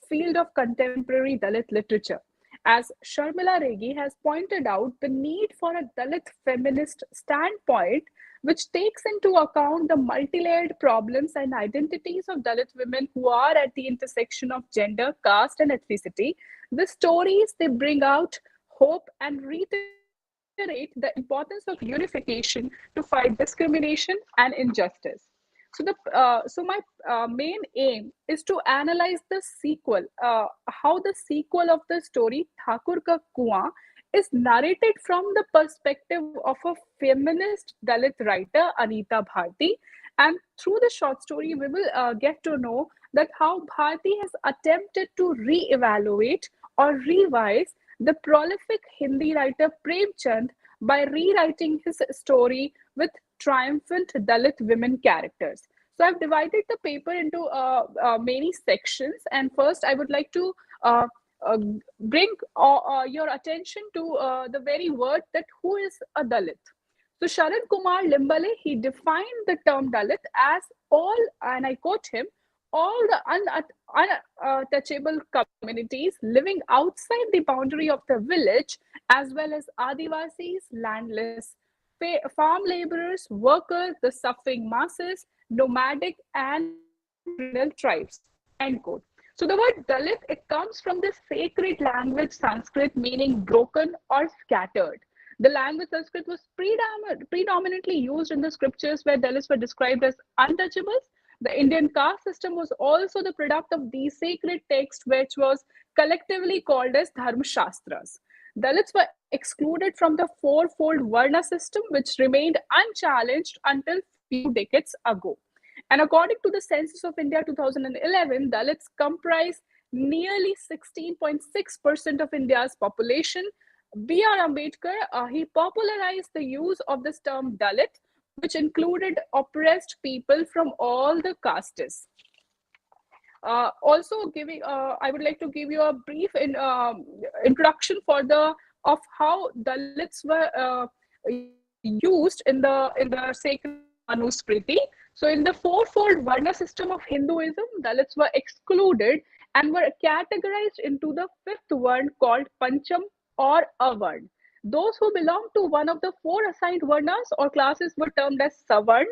field of contemporary Dalit literature. As Sharmila Regi has pointed out, the need for a Dalit feminist standpoint which takes into account the multi-layered problems and identities of Dalit women who are at the intersection of gender, caste, and ethnicity. The stories they bring out hope and reiterate the importance of unification to fight discrimination and injustice. So my main aim is to analyze the sequel, how the sequel of the story Thakur Ka Kuan is narrated from the perspective of a feminist Dalit writer, Anita Bharti. And through the short story, we will get to know that how Bharti has attempted to re-evaluate or revise the prolific Hindi writer Prem Chand by rewriting his story with triumphant Dalit women characters. So I've divided the paper into many sections. And first, I would like to uh, bring your attention to the very word that who is a Dalit. So Sharan Kumar Limbale, he defined the term Dalit as all, and I quote him, all the untouchable communities living outside the boundary of the village, as well as Adivasis, landless, farm laborers, workers, the suffering masses, nomadic and regional tribes. End quote. So the word Dalit, it comes from the sacred language Sanskrit meaning broken or scattered. The language Sanskrit was predominantly used in the scriptures where Dalits were described as untouchables. The Indian caste system was also the product of these sacred texts, which was collectively called as Dharma Shastras. Dalits were excluded from the fourfold Varna system, which remained unchallenged until few decades ago. And according to the Census of India 2011, Dalits comprise nearly 16.6% of India's population. B.R. Ambedkar, he popularized the use of this term Dalit, which included oppressed people from all the castes. I would like to give you a brief introduction of how Dalits were used in the sacred Manusmriti. So in the fourfold Varna system of Hinduism, Dalits were excluded and were categorized into the fifth Varn called Pancham or Avarn. Those who belong to one of the four assigned varnas or classes were termed as Savarna.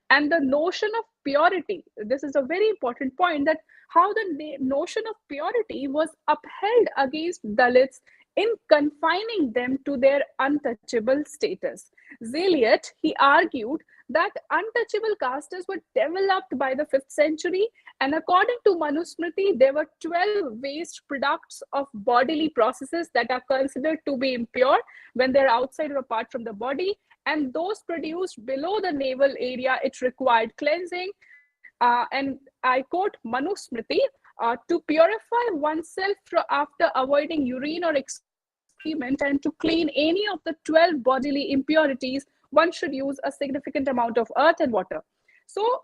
And the notion of purity, this is a very important point, that how the notion of purity was upheld against Dalits in confining them to their untouchable status. Zeliot, he argued that untouchable castes were developed by the 5th century, and according to Manusmriti, there were 12 waste products of bodily processes that are considered to be impure when they're outside or apart from the body, and those produced below the navel area, it required cleansing. And I quote Manusmriti, to purify oneself after avoiding urine or excrement and to clean any of the 12 bodily impurities, one should use a significant amount of earth and water. So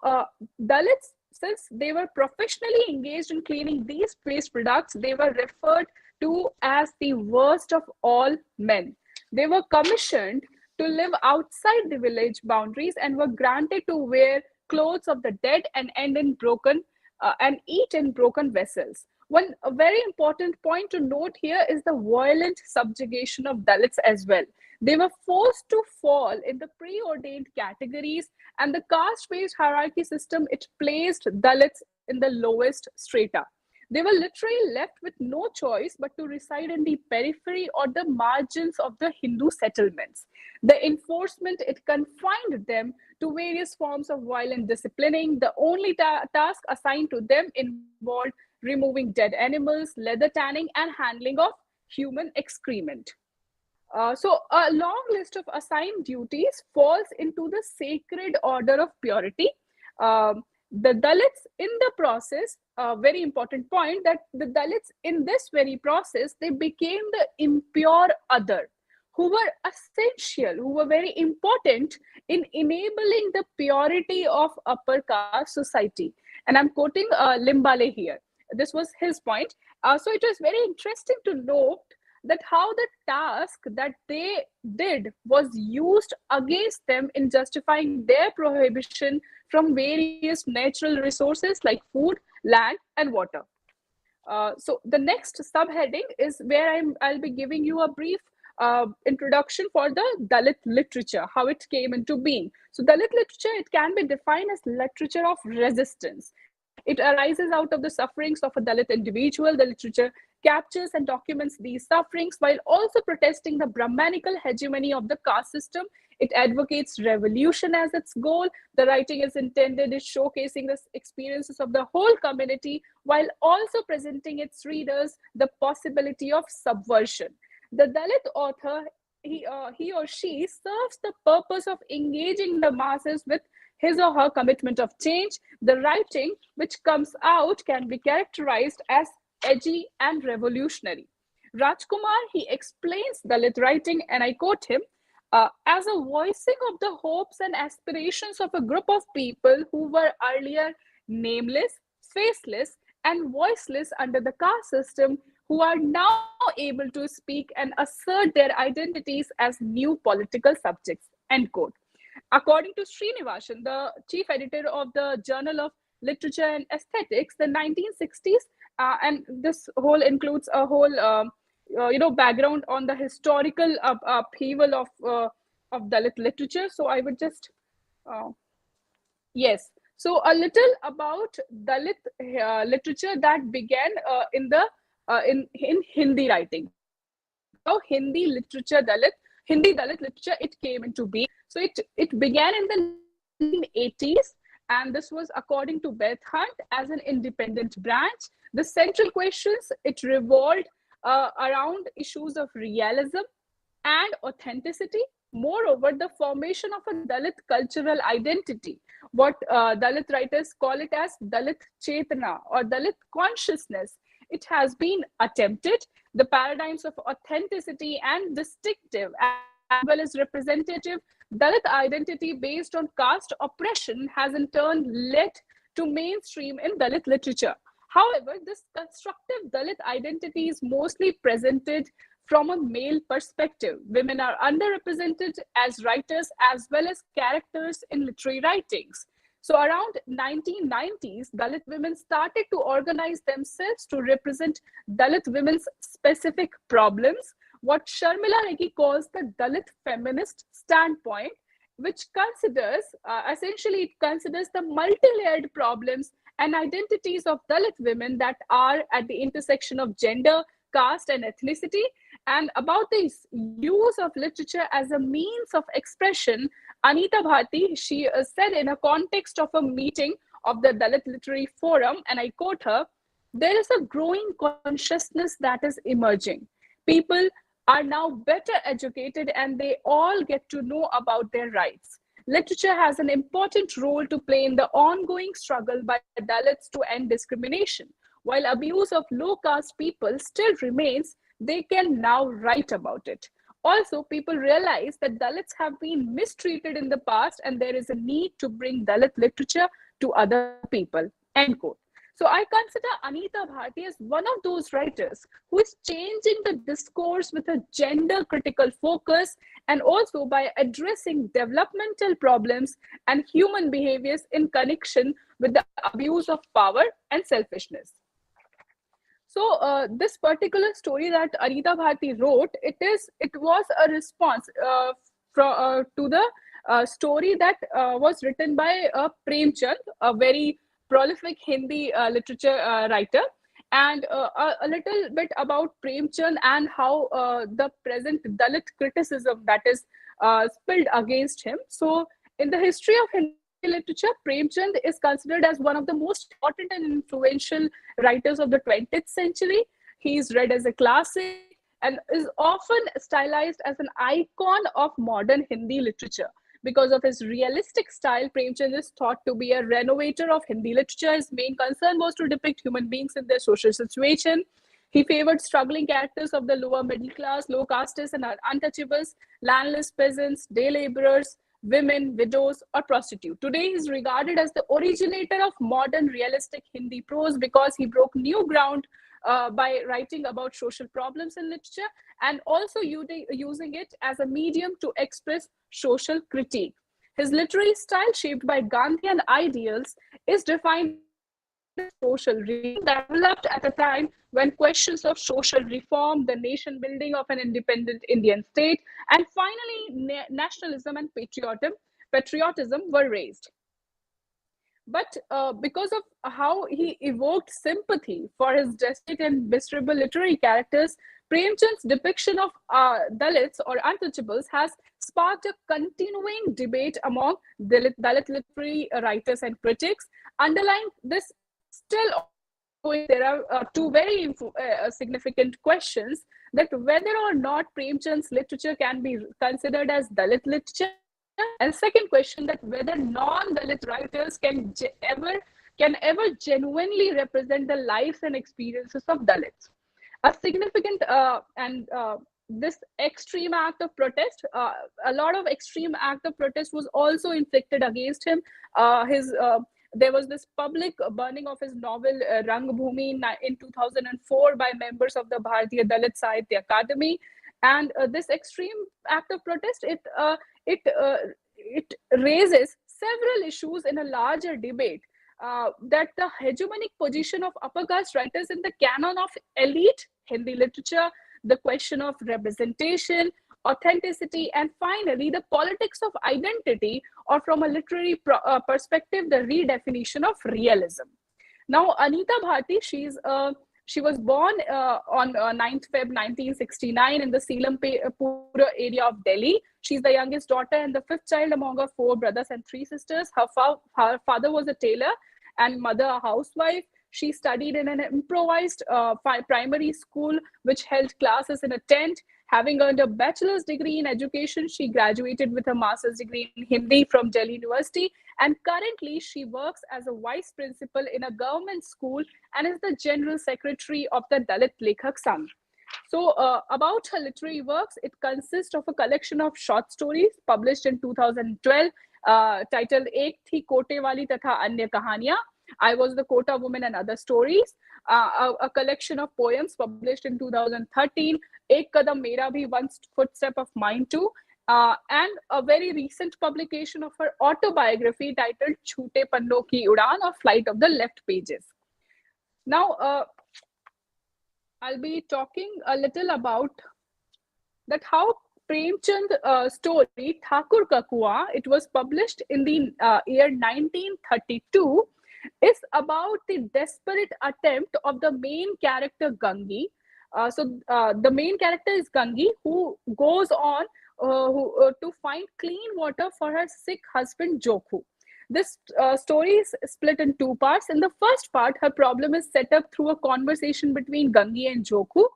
Dalits, since they were professionally engaged in cleaning these waste products, they were referred to as the worst of all men. They were commissioned to live outside the village boundaries and were granted to wear clothes of the dead and eat in broken vessels. One very important point to note here is the violent subjugation of Dalits as well. They were forced to fall in the preordained categories, and the caste-based hierarchy system, it placed Dalits in the lowest strata. They were literally left with no choice but to reside in the periphery or the margins of the Hindu settlements. The enforcement, it confined them to various forms of violent disciplining. The only task assigned to them involved removing dead animals, leather tanning, and handling of human excrement. So a long list of assigned duties falls into the sacred order of purity. The Dalits in the process, a very important point, that the Dalits in this very process, they became the impure other, who were essential, who were very important in enabling the purity of upper caste society. And I'm quoting Limbale here. This was his point. So it was very interesting to note that how the task that they did was used against them in justifying their prohibition from various natural resources like food, land, and water. So the next subheading is where I'll be giving you a brief introduction for the Dalit literature, how it came into being. So Dalit literature, it can be defined as literature of resistance. It arises out of the sufferings of a Dalit individual. The literature captures and documents these sufferings while also protesting the Brahmanical hegemony of the caste system. It advocates revolution as its goal. The writing is intended as showcasing the experiences of the whole community while also presenting its readers the possibility of subversion. The Dalit author, he or she serves the purpose of engaging the masses with his or her commitment of change. The writing which comes out can be characterized as edgy and revolutionary. Rajkumar, he explains Dalit writing, and I quote him, as a voicing of the hopes and aspirations of a group of people who were earlier nameless, faceless, and voiceless under the caste system, who are now able to speak and assert their identities as new political subjects, end quote. According to Srinivasan, the chief editor of the Journal of Literature and Aesthetics, the 1960s, and this whole includes a whole background on the historical upheaval of Dalit literature. So I would just yes. So a little about Dalit literature that began in Hindi writing. How Hindi Dalit literature, it came into being. So it began in the 1980s, and this was according to Beth Hunt as an independent branch. The central questions, it revolved around issues of realism and authenticity. Moreover, the formation of a Dalit cultural identity, what Dalit writers call it as Dalit Chetana or Dalit consciousness, it has been attempted. The paradigms of authenticity and distinctive as well as representative Dalit identity based on caste oppression has in turn led to mainstream in Dalit literature. However, this constructive Dalit identity is mostly presented from a male perspective. Women are underrepresented as writers as well as characters in literary writings. So around 1990s, Dalit women started to organize themselves to represent Dalit women's specific problems. what Sharmila Reki calls the Dalit feminist standpoint, which considers, essentially, it considers the multi-layered problems and identities of Dalit women that are at the intersection of gender, caste, and ethnicity. And about the use of literature as a means of expression, Anita Bharti, she said in a context of a meeting of the Dalit Literary Forum, and I quote her, "There is a growing consciousness that is emerging. People are now better educated and they all get to know about their rights. Literature has an important role to play in the ongoing struggle by Dalits to end discrimination. While abuse of low caste people still remains, they can now write about it. Also, people realize that Dalits have been mistreated in the past and there is a need to bring Dalit literature to other people." End quote. So I consider Anita Bharti as one of those writers who is changing the discourse with a gender critical focus and also by addressing developmental problems and human behaviors in connection with the abuse of power and selfishness. So this particular story that Anita Bharti wrote, it was a response to the story that was written by Premchand, a very prolific Hindi literature writer, and a little bit about Premchand and how the present Dalit criticism that is spilled against him. So in the history of Hindi literature, Premchand is considered as one of the most important and influential writers of the 20th century. He is read as a classic and is often stylized as an icon of modern Hindi literature. Because of his realistic style, Premchand is thought to be a renovator of Hindi literature. His main concern was to depict human beings in their social situation. He favored struggling characters of the lower middle class, low castes and untouchables, landless peasants, day laborers, women, widows, or prostitutes. Today, he is regarded as the originator of modern realistic Hindi prose because he broke new ground by writing about social problems in literature and also using it as a medium to express social critique. His literary style, shaped by Gandhian ideals, is defined as social realism that developed at a time when questions of social reform, the nation building of an independent Indian state, and finally nationalism and patriotism were raised. But because of how he evoked sympathy for his drastic and miserable literary characters, Premchand's depiction of Dalits or untouchables has sparked a continuing debate among Dalit literary writers and critics. Underlying this still ongoing, there are two very significant questions: that whether or not Premchand's literature can be considered as Dalit literature, and second question, that whether non-Dalit writers can ever genuinely represent the lives and experiences of Dalits. A significant and this extreme act of protest, a lot of extreme act of protest was also inflicted against him. There was this public burning of his novel Rang Bhumi in 2004 by members of the Bhartiya Dalit Sahitya Academy. And this extreme act of protest, it raises several issues in a larger debate. That the hegemonic position of upper caste writers in the canon of elite Hindi literature, the question of representation, authenticity, and finally the politics of identity, or from a literary perspective, the redefinition of realism. Now, Anita Bharti, she was born on 9th Feb 1969 in the Selampura area of Delhi. She's the youngest daughter and the fifth child among her four brothers and three sisters. Her father was a tailor and mother a housewife. She studied in an improvised primary school which held classes in a tent. Having earned a bachelor's degree in education, she graduated with a master's degree in Hindi from Delhi University, and currently she works as a vice principal in a government school and is the general secretary of the Dalit Lekhak Sangh. So about her literary works, it consists of a collection of short stories published in 2012 titled Ek Thi Kote Wali Tatha Anya Kahaniyan, I Was the Kota Woman and Other Stories, a collection of poems published in 2013, Ek Kadam Mera Bhi, One Footstep of Mine Too, and a very recent publication of her autobiography titled Chhoote Panno Ki Udaan, or Flight of the Left Pages. Now, I'll be talking a little about that how Premchand's story Thakur Ka Kuan, it was published in the year 1932, is about the desperate attempt of the main character Gangi. The main character is Gangi, who goes on to find clean water for her sick husband Jokhu. This story is split in two parts. In the first part, her problem is set up through a conversation between Gangi and Jokhu.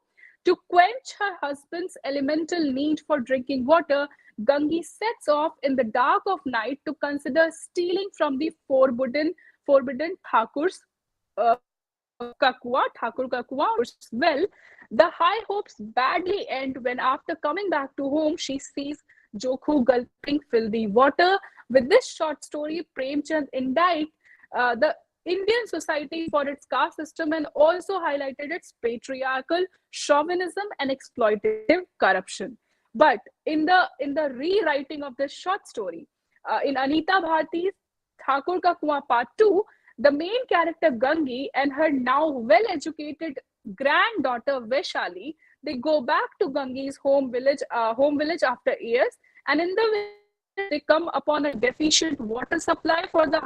To quench her husband's elemental need for drinking water, Gangi sets off in the dark of night to consider stealing from the forbidden Thakur's Thakur Kakua's well. The high hopes badly end when, after coming back to home, she sees Jokhu gulping filthy water. With this short story, Premchand indicted the Indian society for its caste system and also highlighted its patriarchal chauvinism and exploitative corruption. But in the rewriting of this short story, in Anita Bharti's Thakur Ka Kuan Part 2, the main character Gangi and her now well-educated granddaughter Vaishali, they go back to Gangi's home village after years, and in the village they come upon a deficient water supply for the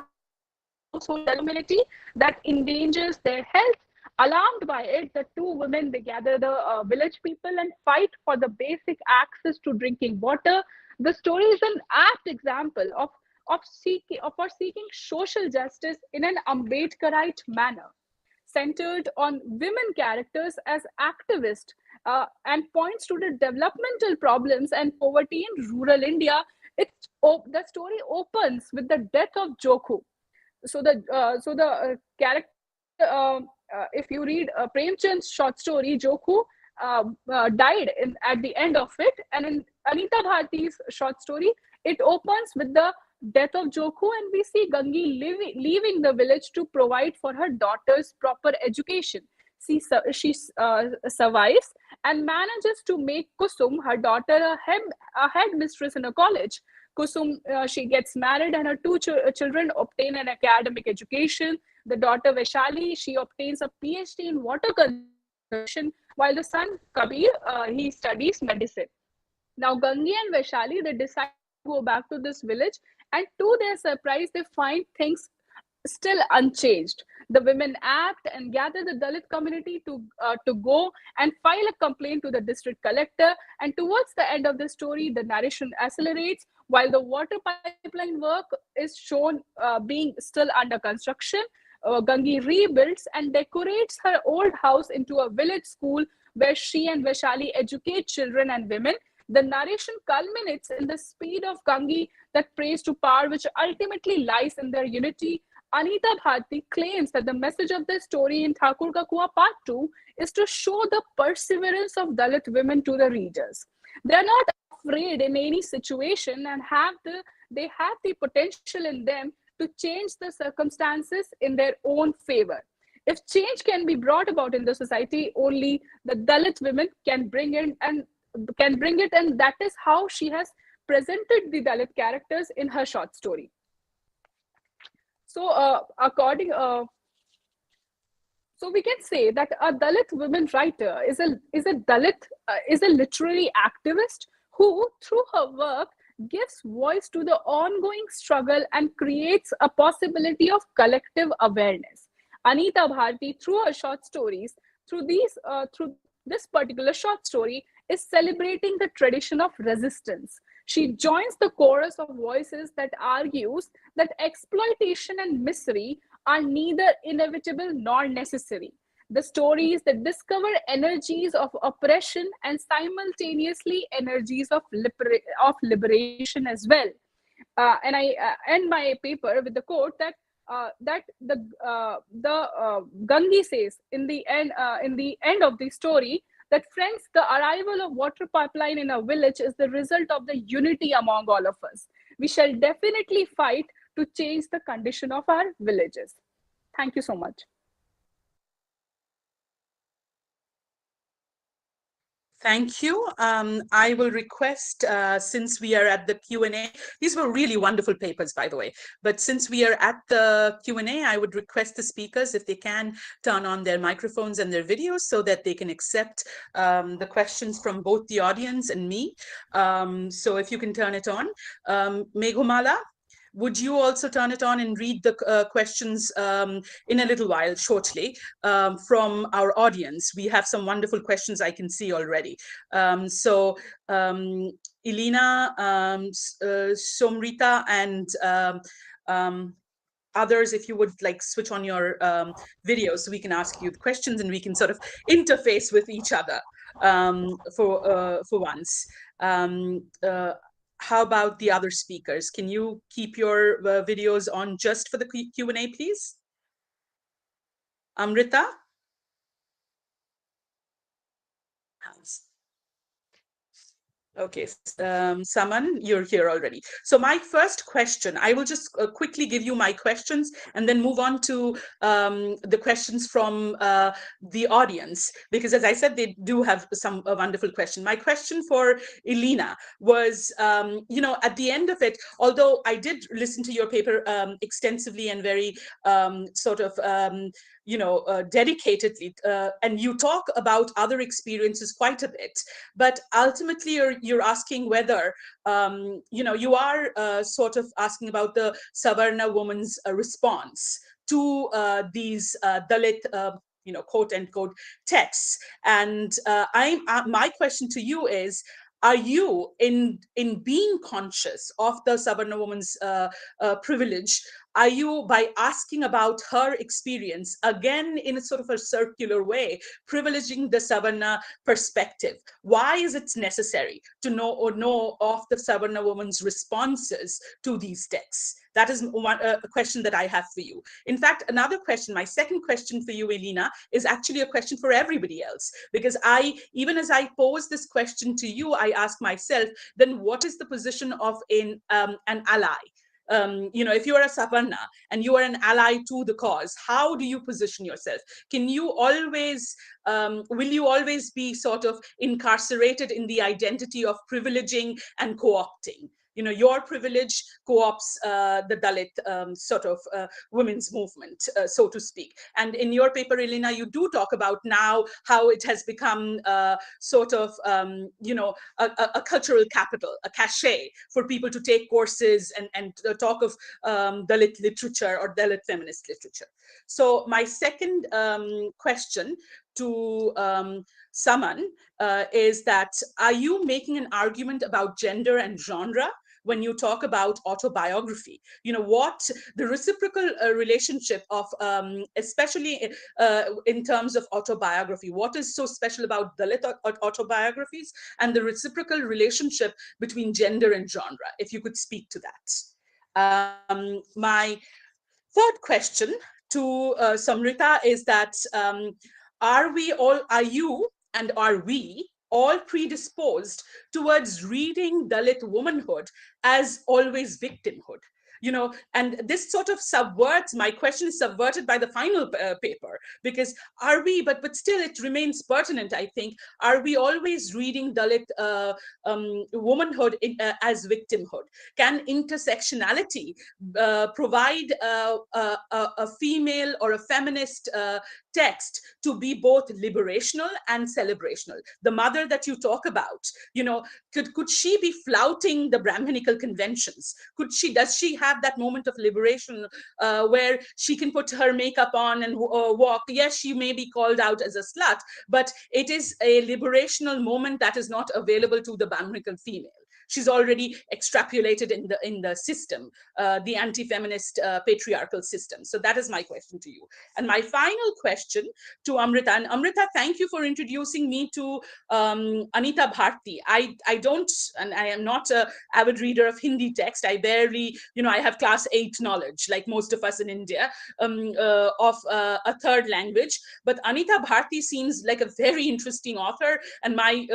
household community that endangers their health. Alarmed by it, the two women, they gather the village people and fight for the basic access to drinking water. The story is an apt example for seeking social justice in an Ambedkarite manner, centered on women characters as activists, and points to the developmental problems and poverty in rural India. The story opens with the death of Jokhu. So the character, if you read Premchand's short story, Jokhu died at the end of it, and in Anita Bharti's short story, it opens with the death of Jokhu, and we see Gangi leaving the village to provide for her daughter's proper education. She survives and manages to make Kusum, her daughter, a headmistress in a college. Kusum, she gets married, and her two children obtain an academic education. The daughter Vaishali, she obtains a PhD in water conservation, while the son Kabir, he studies medicine. Now, Gangi and Vaishali, they decide to go back to this village, and to their surprise, they find things still unchanged. The women act and gather the Dalit community to go and file a complaint to the district collector. And towards the end of the story, the narration accelerates while the water pipeline work is shown being still under construction. Gangi rebuilds and decorates her old house into a village school where she and Vaishali educate children and women. The narration culminates in the speed of Gangi that prays to power, which ultimately lies in their unity. Anita Bharti claims that the message of the story in Thakur Ka Kuan Part 2 is to show the perseverance of Dalit women to the readers. They are not afraid in any situation and they have the potential in them to change the circumstances in their own favor. If change can be brought about in the society, only the Dalit women can bring it, and that is how she has presented the Dalit characters in her short story. So, so we can say that a Dalit women writer is a literary activist who, through her work, gives voice to the ongoing struggle and creates a possibility of collective awareness. Anita Bharti, through her short stories, through this particular short story, is celebrating the tradition of resistance. She joins the chorus of voices that argues that exploitation and misery are neither inevitable nor necessary. The stories that discover energies of oppression and simultaneously energies of liberation as well. And I end my paper with the quote that Gangi says in the end of the story that, friends, the arrival of water pipeline in a village is the result of the unity among all of us. We shall definitely fight to change the condition of our villages. Thank you so much. Thank you. I will request, since we are at the Q&A, these were really wonderful papers, by the way, but since we are at the Q&A, I would request the speakers, if they can, turn on their microphones and their videos so that they can accept the questions from both the audience and me. So if you can turn it on. Meghumala, would you also turn it on and read the questions in a little while, shortly, from our audience? We have some wonderful questions I can see already. So Ilina, Somrita, and others, if you would like switch on your video so we can ask you the questions and we can sort of interface with each other for once. How about the other speakers? Can you keep your videos on just for the Q&A, please? Amrita? Okay, Saman, you're here already. So my first question, I will just quickly give you my questions and then move on to the questions from the audience, because as I said, they do have some wonderful question. My question for Ilina was, at the end of it, although I did listen to your paper extensively and very dedicatedly, and you talk about other experiences quite a bit, but ultimately you're asking whether, you are sort of asking about the Savarna woman's response to these Dalit, quote unquote texts. And my question to you is, are you, in being conscious of the Savarna woman's privilege, are you, by asking about her experience, again in a sort of a circular way, privileging the Savarna perspective? Why is it necessary to know of the Savarna woman's responses to these texts? That is a question that I have for you. In fact, another question, my second question for you, Ilina, is actually a question for everybody else. Because even as I pose this question to you, I ask myself, then what is the position of an ally? If you are a Savarna and you are an ally to the cause, how do you position yourself? Can you always, will you always be sort of incarcerated in the identity of privileging and co-opting? Your privilege co-ops the Dalit women's movement, so to speak. And in your paper, Ilina, you do talk about now how it has become a cultural capital, a cachet for people to take courses and talk of Dalit literature or Dalit feminist literature. So my second question to Saman is that, are you making an argument about gender and genre when you talk about autobiography? What the reciprocal relationship of, especially in terms of autobiography, what is so special about Dalit autobiographies, and the reciprocal relationship between gender and genre, if you could speak to that. My third question to Somrita is that, are you and are we all predisposed towards reading Dalit womanhood as always victimhood? And this sort of subverts, my question is subverted by the final paper, because are we, but still it remains pertinent, I think, are we always reading Dalit womanhood as victimhood? Can intersectionality provide a female or a feminist text to be both liberational and celebrational? The mother that you talk about, could she be flouting the Brahminical conventions? Does she have that moment of liberation where she can put her makeup on and walk? Yes, she may be called out as a slut, but it is a liberational moment that is not available to the Brahminical female. She's already extrapolated in the system, the anti-feminist patriarchal system. So that is my question to you. And my final question to Amrita, and Amrita, thank you for introducing me to Anita Bharti. I am not an avid reader of Hindi text. I barely, I have class 8 knowledge, like most of us in India, of a third language. But Anita Bharti seems like a very interesting author. And my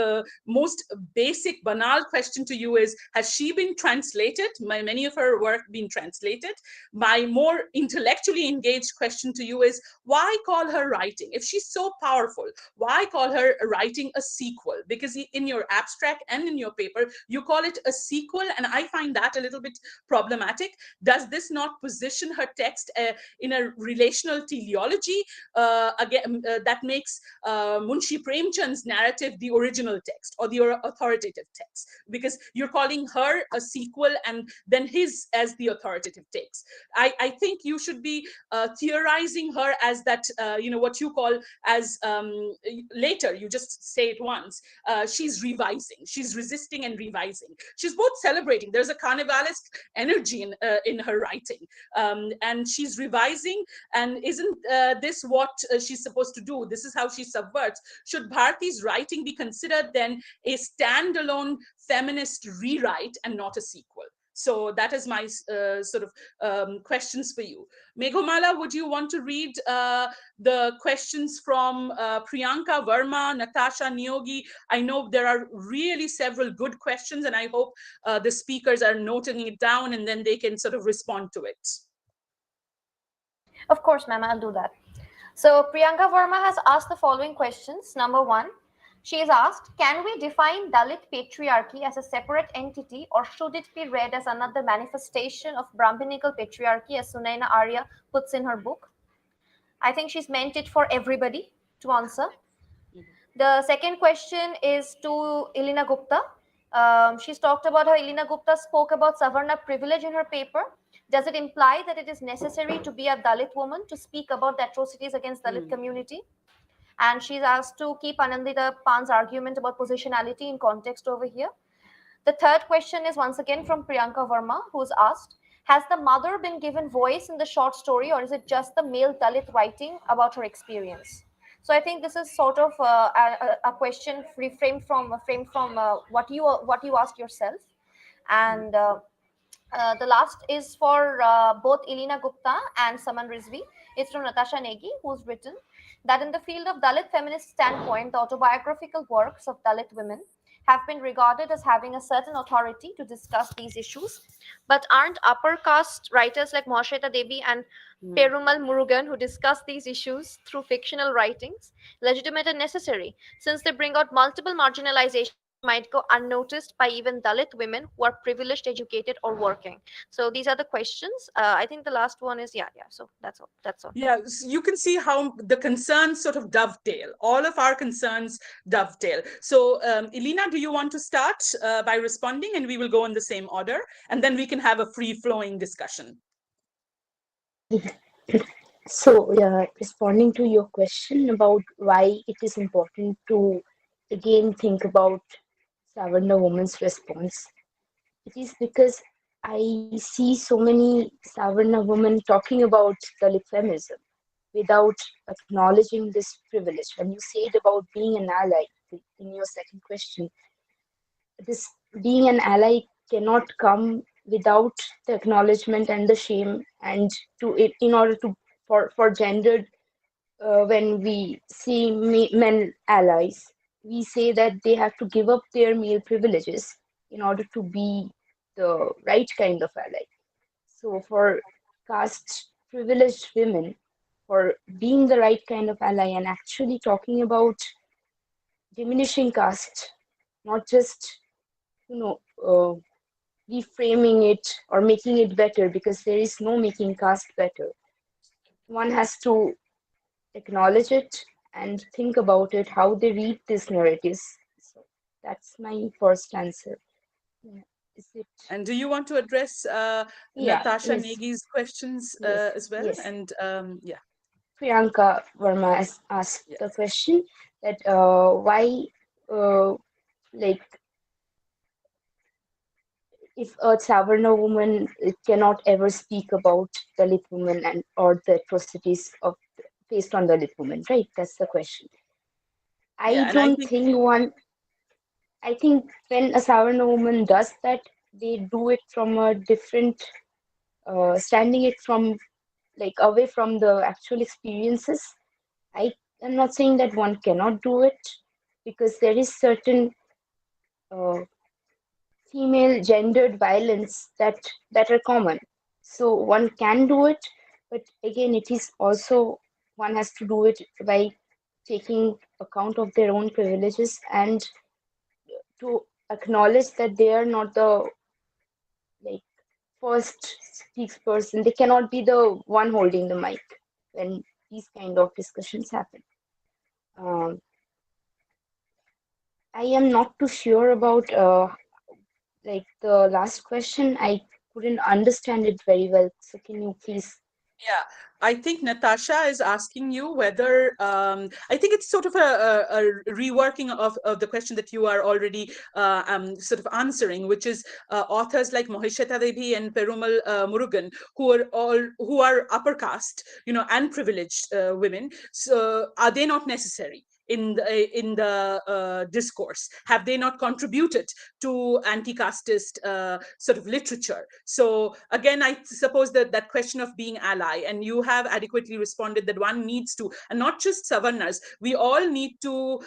most basic, banal question to you you is, has she been translated? Many of her work been translated? My more intellectually engaged question to you is, why call her writing? If she's so powerful, why call her writing a sequel? Because in your abstract and in your paper, you call it a sequel, and I find that a little bit problematic. Does this not position her text in a relational teleology that makes Munshi Premchand's narrative the original text or the authoritative text? Because you're calling her a sequel and then his as the authoritative text. I think you should be theorizing her as that, what you call as later, you just say it once, she's revising, she's resisting and revising. She's both celebrating. There's a carnivalesque energy in her writing, and she's revising. And isn't this what she's supposed to do? This is how she subverts. Should Bharti's writing be considered then a standalone feminist rewrite and not a sequel? So that is my questions for you. Meghomala, would you want to read the questions from Priyanka Verma, Natasha Niogi? I know there are really several good questions, and I hope the speakers are noting it down and then they can sort of respond to it. Of course, ma'am, I'll do that. So Priyanka Verma has asked the following questions. Number one, she is asked, can we define Dalit patriarchy as a separate entity, or should it be read as another manifestation of Brahminical patriarchy, as Sunaina Arya puts in her book? I think she's meant it for everybody to answer. The second question is to Ilina Gupta. She's talked about how Ilina Gupta spoke about Savarna privilege in her paper. Does it imply that it is necessary to be a Dalit woman to speak about the atrocities against Dalit community? And she's asked to keep Anandita Pan's argument about positionality in context over here. The third question is once again from Priyanka Verma, who's asked, has the mother been given voice in the short story, or is it just the male Dalit writing about her experience? So I think this is sort of a question framed from what you asked yourself. And the last is for both Ilina Gupta and Saman Rizvi. It's from Natasha Negi, who's written that in the field of Dalit feminist standpoint, the autobiographical works of Dalit women have been regarded as having a certain authority to discuss these issues. But aren't upper caste writers like Mohashweta Devi and Perumal Murugan, who discuss these issues through fictional writings, legitimate and necessary, since they bring out multiple marginalizations might go unnoticed by even Dalit women who are privileged, educated, or working? So these are the questions. I think the last one is so that's all. Yeah, so you can see how the concerns sort of dovetail. All of our concerns dovetail. So Ilina, do you want to start by responding, and we will go in the same order, and then we can have a free-flowing discussion. So, responding to your question about why it is important to again think about Savarna woman's response, it is because I see so many Savarna women talking about Dalit feminism without acknowledging this privilege. When you said about being an ally in your second question, this being an ally cannot come without the acknowledgement and the shame, and in order to for gendered, when we see men allies, we say that they have to give up their male privileges in order to be the right kind of ally. So for caste privileged women, for being the right kind of ally and actually talking about diminishing caste, not just reframing it or making it better, because there is no making caste better. One has to acknowledge it and think about it, how they read these narratives. So that's my first answer. Yeah. Is it? And do you want to address Natasha Negi's questions as well? Yes. And Priyanka Verma has asked the question that why, if a Savarna woman cannot ever speak about Dalit women or the atrocities faced on Dalit women, right? That's the question. I think when a Savarna woman does that, they do it from a different, standing it from away from the actual experiences. I am not saying that one cannot do it, because there is certain female gendered violence that are common. So one can do it, but again, it is also one has to do it by taking account of their own privileges and to acknowledge that they are not the like first speaks person. They cannot be the one holding the mic when these kind of discussions happen. Um, I am not too sure about like the last question. I couldn't understand it very well. So can you please? Yeah, I think Natasha is asking you whether I think it's sort of a reworking of the question that you are already sort of answering, which is authors like Mohisheta Devi and Perumal Murugan, who are upper caste, and privileged women. So are they not necessary in the discourse? Have they not contributed to anti-casteist sort of literature? So again, I suppose that that question of being ally, and you have adequately responded that one needs to, and not just Savarnas, we all need to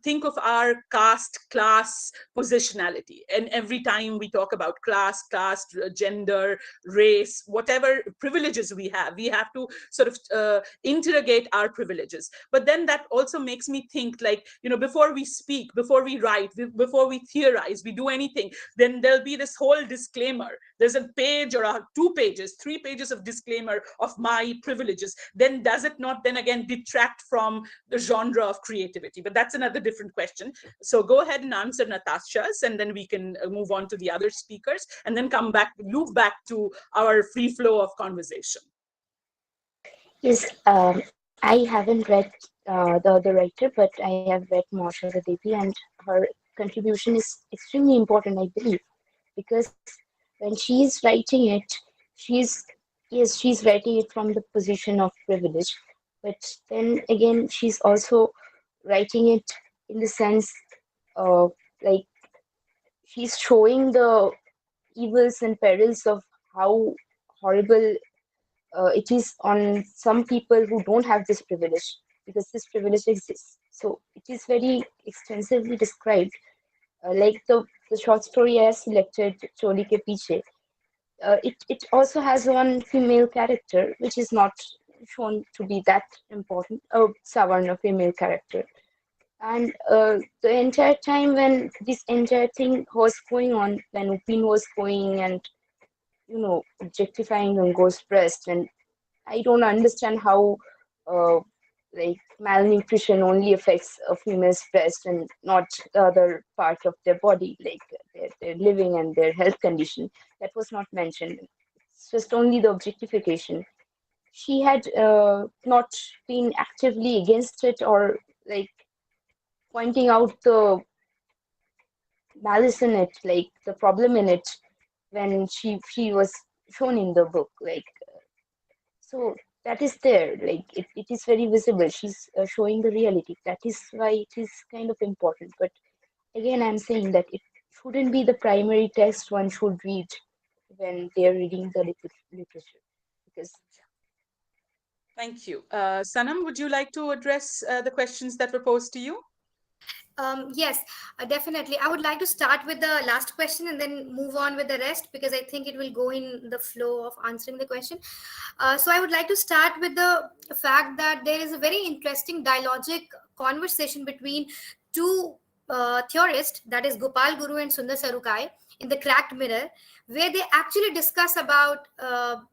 think of our caste, class, positionality. And every time we talk about class, caste, gender, race, whatever privileges we have to sort of interrogate our privileges. But then that also makes me think, like, before we speak, before we write, before we theorize, we do anything, then there'll be this whole disclaimer. There's a page or 2 pages, 3 pages of disclaimer of my privileges. Then does it not then again detract from the genre of creativity? But that's another different question. So go ahead and answer Natasha's, and then we can move on to the other speakers, and then come back, loop back to our free flow of conversation. Yes, I haven't read the writer, but I have read Mohisheta Devi, and her contribution is extremely important, I believe, because when she is writing it, she's yes, she's writing it from the position of privilege, but then again, she's also writing it in the sense of like she's showing the evils and perils of how horrible it is on some people who don't have this privilege, because this privilege exists. So it is very extensively described. Like the short story I have selected, Choli Ke Piche, it also has one female character, which is not shown to be that important, a Savarna female character. And the entire time when this entire thing was going on, when Upin was going and objectifying Gango's breast, and I don't understand how like malnutrition only affects a female's breast and not the other part of their body, like their living and their health condition. That was not mentioned. It's just only the objectification. She had not been actively against it or like pointing out the malice in it, like the problem in it, when she was shown in the book, like so that is there, like it is very visible. She's showing the reality. That is why it is kind of important. But again, I'm saying that it shouldn't be the primary text one should read when they're reading the literature, because Thank you. Sanam, would you like to address the questions that were posed to you? Yes, definitely. I would like to start with the last question and then move on with the rest, because I think it will go in the flow of answering the question. So I would like to start with the fact that there is a very interesting dialogic conversation between two theorists, that is Gopal Guru and Sundar Sarukai, in the Cracked Mirror, where they actually discuss about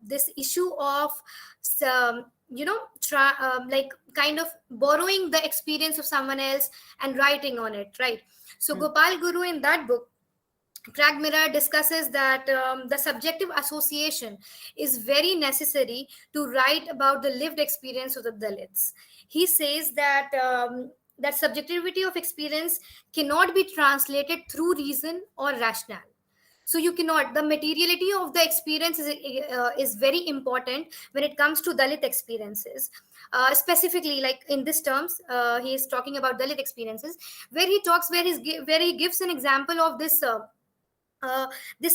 this issue of like kind of borrowing the experience of someone else and writing on it, right? So Gopal Guru in that book Cracked Mirror discusses that the subjective association is very necessary to write about the lived experience of the Dalits. He says that that subjectivity of experience cannot be translated through reason or rationale. So you cannot, the materiality of the experience is very important when it comes to Dalit experiences. Specifically, like in this terms, he is talking about Dalit experiences, where he gives an example of this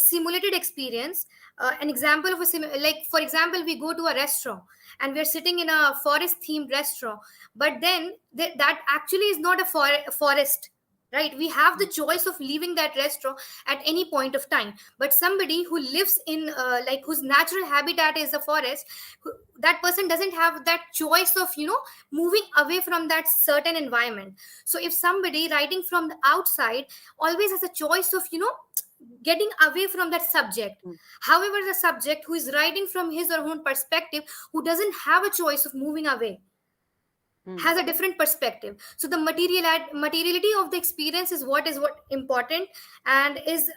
simulated experience. An example of like, for example, we go to a restaurant and we're sitting in a forest themed restaurant, but then that actually is not a forest, right? We have the choice of leaving that restaurant at any point of time. But somebody who lives in like whose natural habitat is the forest, that person doesn't have that choice of moving away from that certain environment. So if somebody writing from the outside always has a choice of getting away from that subject. However, the subject who is writing from his or her own perspective, who doesn't have a choice of moving away, has a different perspective. So the materiality of the experience is what important, and is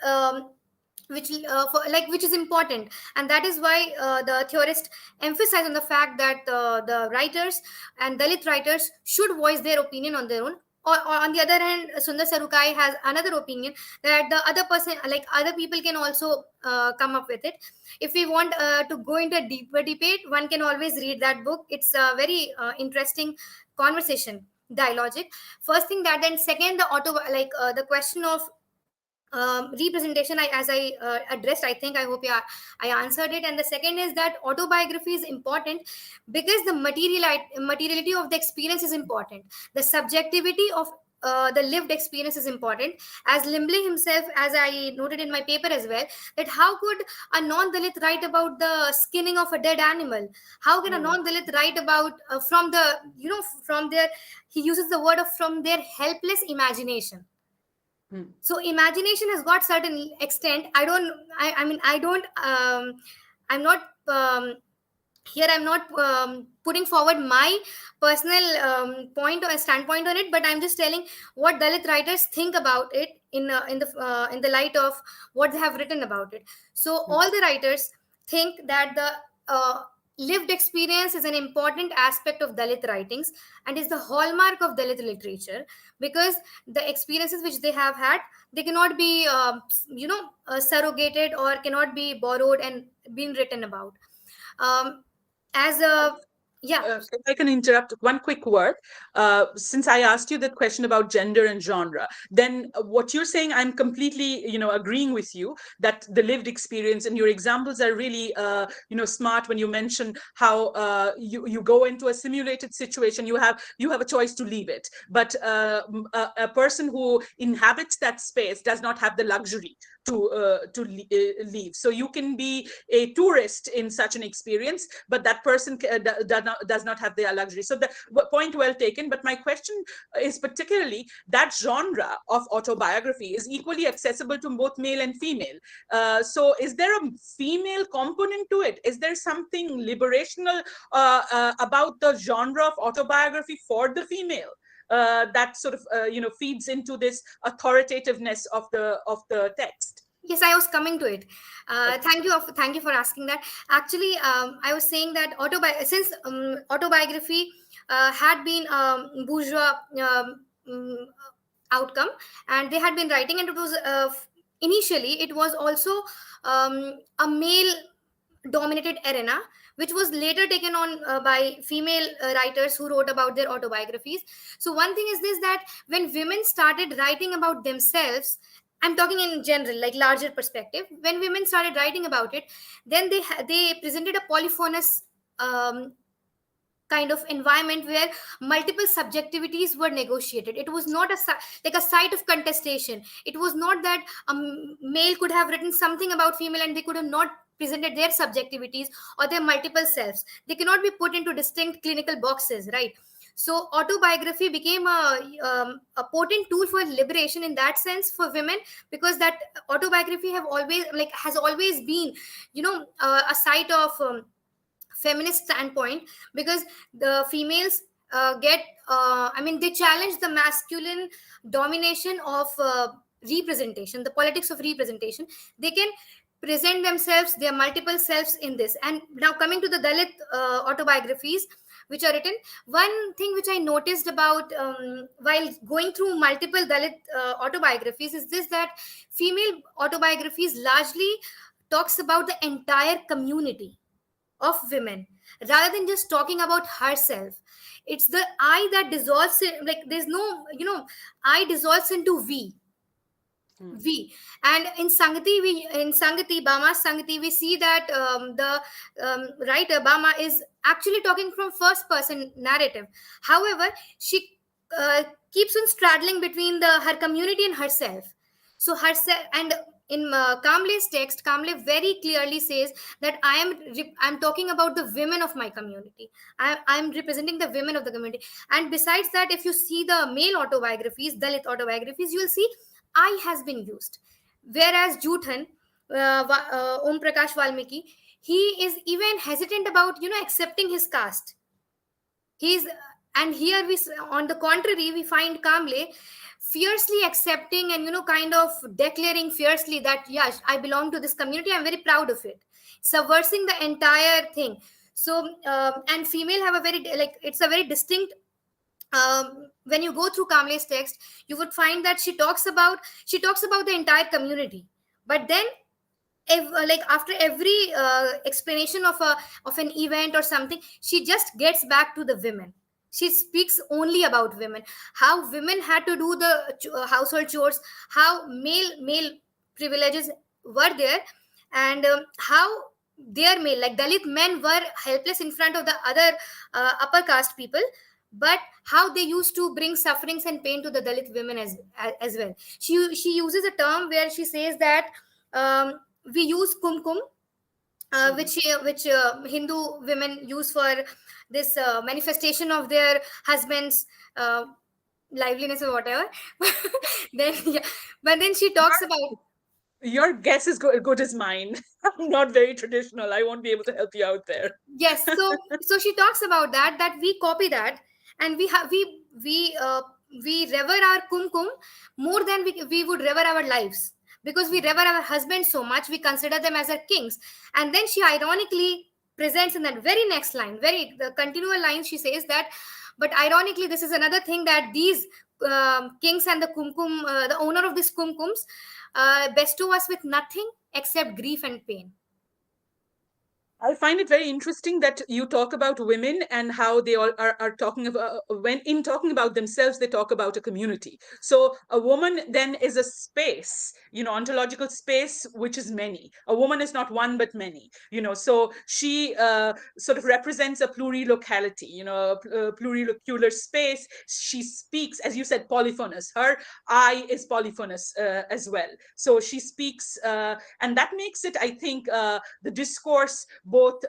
which is important. And that is why the theorists emphasize on the fact that the writers and Dalit writers should voice their opinion on their own. Or on the other hand, Sundar Sarukai has another opinion that the other person, like other people, can also come up with it. If we want to go into a deeper debate, one can always read that book. It's a very interesting conversation dialogic. First thing that, then second, the question of representation, as I addressed, I think, I hope, yeah, I answered it. And the second is that autobiography is important because the materiality of the experience is important. The subjectivity of the lived experience is important. As Limbley himself, as I noted in my paper as well, that how could a non-Dalit write about the skinning of a dead animal? How can a non-Dalit write about from the from their, he uses the word of, from their helpless imagination. So imagination has got certain extent. I'm not here, I'm not putting forward my personal point or standpoint on it, but I'm just telling what Dalit writers think about it in the light of what they have written about it. So all the writers think that the lived experience is an important aspect of Dalit writings and is the hallmark of Dalit literature, because the experiences which they have had, they cannot be surrogated or cannot be borrowed and been written about. As a if I can interrupt, one quick word. Since I asked you that question about gender and genre, then what you're saying, I'm completely, agreeing with you that the lived experience, and your examples are really, smart when you mention how you go into a simulated situation, you have a choice to leave it, but a person who inhabits that space does not have the luxury to leave. So you can be a tourist in such an experience, but that person does not have their luxury. So the point well taken. But my question is particularly that genre of autobiography is equally accessible to both male and female. So is there a female component to it? Is there something liberational about the genre of autobiography for the female? That sort of feeds into this authoritativeness of the text. Yes, I was coming to it. Thank you for asking that. Actually, I was saying that since autobiography had been bourgeois outcome, and they had been writing, and it was initially it was also a male dominated arena, which was later taken on by female writers who wrote about their autobiographies. So one thing is this, that when women started writing about themselves, I'm talking in general, like larger perspective, when women started writing about it, then they presented a polyphonous kind of environment where multiple subjectivities were negotiated. It was not like a site of contestation. It was not that a male could have written something about female and they could have not presented their subjectivities or their multiple selves. They cannot be put into distinct clinical boxes, right? So autobiography became a potent tool for liberation in that sense for women, because that autobiography has always been a site of feminist standpoint, because the females they challenge the masculine domination of representation, the politics of representation. They can present themselves, their multiple selves in this. And now coming to the Dalit autobiographies which are written, one thing which I noticed about while going through multiple Dalit autobiographies is this, that female autobiographies largely talks about the entire community of women rather than just talking about herself. It's the I that dissolves like there's no I dissolves into we. And in Sangati, Bama's Sangati, we see that the writer Bama is actually talking from first person narrative. However, she keeps on straddling between her community and herself. So herself, and in Kamble's text, Kamble very clearly says that I'm talking about the women of my community. I'm representing the women of the community. And besides that, if you see the male autobiographies, Dalit autobiographies, you will see I has been used. Whereas Juthan, Om Prakash Valmiki, he is even hesitant about accepting his caste. He's And here on the contrary, we find Kamble fiercely accepting and kind of declaring fiercely that yes, I belong to this community, I'm very proud of it, subversing the entire thing. So and female have a very it's a very distinct, when you go through Kamle's text, you would find that she talks about the entire community, but then after every explanation of an event or something, she just gets back to the women. She speaks only about women, how women had to do the household chores, how male privileges were there, and how their male, like Dalit men, were helpless in front of the other upper caste people, but how they used to bring sufferings and pain to the Dalit women as well. She uses a term where she says that we use kumkum, which Hindu women use for this manifestation of their husband's liveliness or whatever. Then but then she talks about, your guess is good as mine. I'm not very traditional. I won't be able to help you out there. Yes, so she talks about that we copy that, and we revere our kumkum more than we would revere our lives, because we revere our husbands so much, we consider them as our kings. And then she ironically presents in that very next line, the continual line, she says that, but ironically, this is another thing, that these kings and the kumkum, the owner of these kumkums, bestow us with nothing except grief and pain. I find it very interesting that you talk about women and how they all are talking about, when in talking about themselves, they talk about a community. So a woman then is a space, ontological space, which is many. A woman is not one, but many, so she sort of represents a plurilocality, a plurilocular space. She speaks, as you said, polyphonous. Her I is polyphonous as well. So she speaks, and that makes it, I think, the discourse both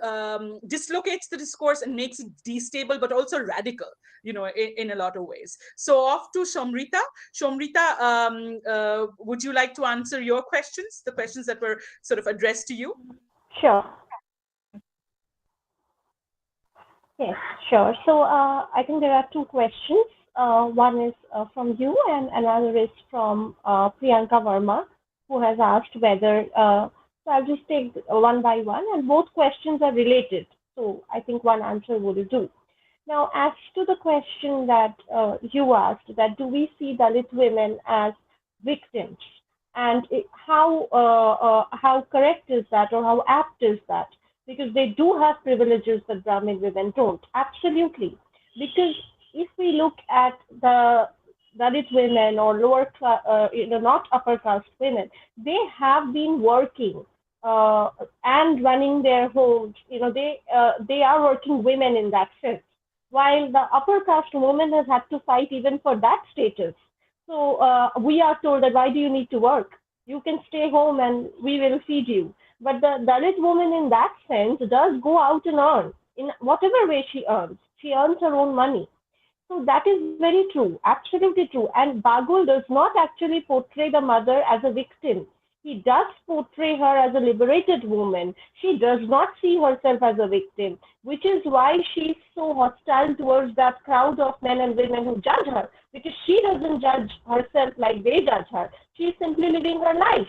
dislocates the discourse and makes it destable, but also radical, in a lot of ways. So off to Somrita. Somrita, would you like to answer your questions, the questions that were sort of addressed to you? Sure. Yes, sure. So I think there are two questions. One is from you, and another is from Priyanka Verma, who has asked whether so I'll just take one by one, and both questions are related. So I think one answer would do. Now, as to the question that you asked, that do we see Dalit women as victims, and how correct is that, or how apt is that? Because they do have privileges that Brahmin women don't. Absolutely. Because if we look at the Dalit women or lower class, not upper caste women, they have been working and running their homes. They are working women in that sense, while the upper caste woman has had to fight even for that status. So we are told that, why do you need to work? You can stay home and we will feed you. But the Dalit woman in that sense does go out and earn in whatever way she earns. She earns her own money. So that is very true, absolutely true. And Bagul does not actually portray the mother as a victim. He does portray her as a liberated woman. She does not see herself as a victim, which is why she's so hostile towards that crowd of men and women who judge her, because she doesn't judge herself like they judge her. She's simply living her life.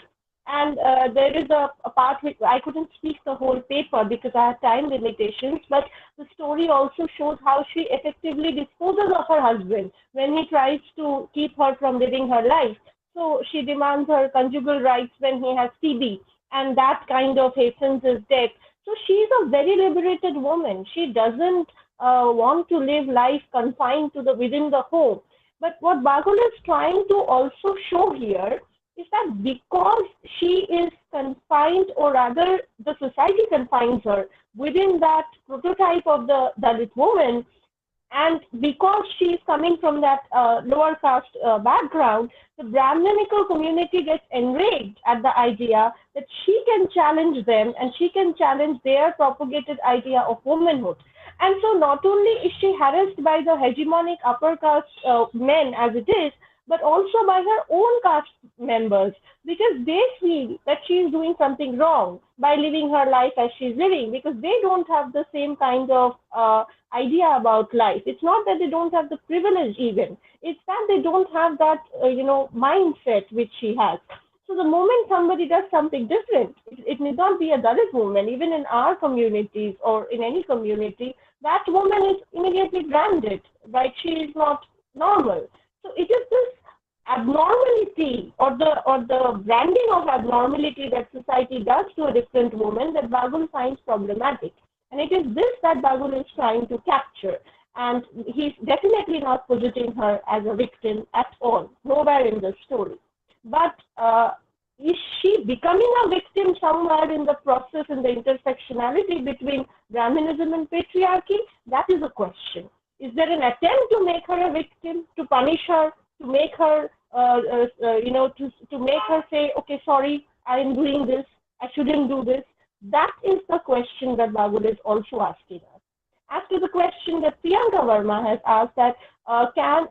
And there is a part which I couldn't speak the whole paper because I have time limitations, but the story also shows how she effectively disposes of her husband when he tries to keep her from living her life. So she demands her conjugal rights when he has TB, and that kind of hastens his death. So she's a very liberated woman. She doesn't want to live life confined to within the home. But what Bagul is trying to also show here is that because she is confined, or rather the society confines her within that prototype of the Dalit woman, And because she's coming from that lower caste background, the Brahminical community gets enraged at the idea that she can challenge them and she can challenge their propagated idea of womanhood. And so not only is she harassed by the hegemonic upper caste men as it is, but also by her own caste members, because they feel that she is doing something wrong by living her life as she's living, because they don't have the same kind of idea about life. It's not that they don't have the privilege even. It's that they don't have that, mindset which she has. So the moment somebody does something different, it need not be a Dalit woman, even in our communities or in any community, that woman is immediately branded, right? She is not normal. So it is this abnormality or the branding of abnormality that society does to a different woman that Bagul finds problematic. And it is this that Bagul is trying to capture. And he's definitely not positing her as a victim at all, nowhere in the story. But is she becoming a victim somewhere in the process, in the intersectionality between Brahminism and patriarchy? That is a question. Is there an attempt to make her a victim, to punish her, to make her, to make her say, okay, sorry, I am doing this, I shouldn't do this? That is the question that Bagul is also asking us. As to the question that Priyanka Verma has asked, that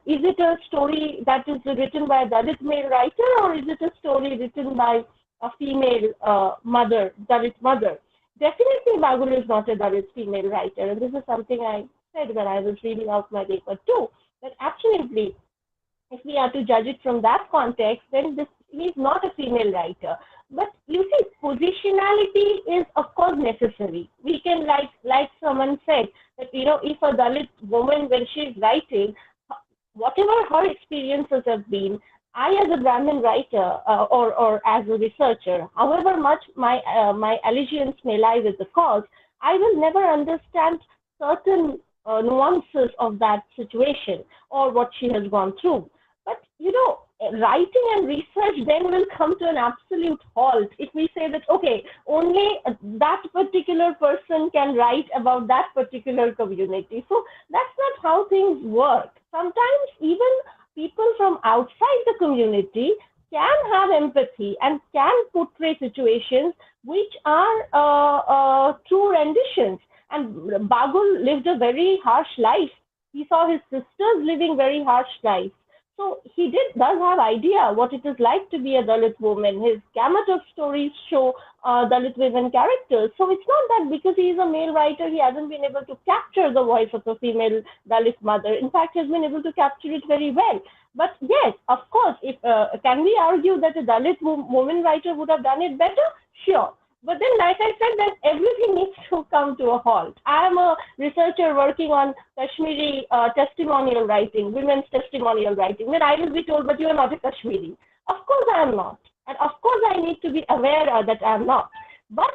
is it a story that is written by a Dalit male writer, or is it a story written by a female mother, Dalit mother? Definitely Bagul is not a Dalit female writer, and this is something I said when I was reading out my paper too, that absolutely, if we are to judge it from that context, then he is not a female writer. But you see, positionality is of course necessary. We can, like someone said, that if a Dalit woman, when she is writing, whatever her experiences have been, I as a Brahmin writer or as a researcher, however much my allegiance may lie with the cause, I will never understand certain nuances of that situation or what she has gone through. But writing and research then will come to an absolute halt if we say that, okay, only that particular person can write about that particular community. So that's not how things work. Sometimes even people from outside the community can have empathy and can portray situations which are true renditions. And Bagul lived a very harsh life. He saw his sisters living very harsh lives. So he does have idea what it is like to be a Dalit woman. His gamut of stories show Dalit women characters. So it's not that because he is a male writer, he hasn't been able to capture the voice of a female Dalit mother. In fact, he has been able to capture it very well. But yes, of course, if can we argue that a Dalit woman writer would have done it better? Sure. But then, like I said, that everything needs to come to a halt. I am a researcher working on Kashmiri testimonial writing, women's testimonial writing. Then I will be told, but you are not a Kashmiri. Of course I am not. And of course I need to be aware that I am not. But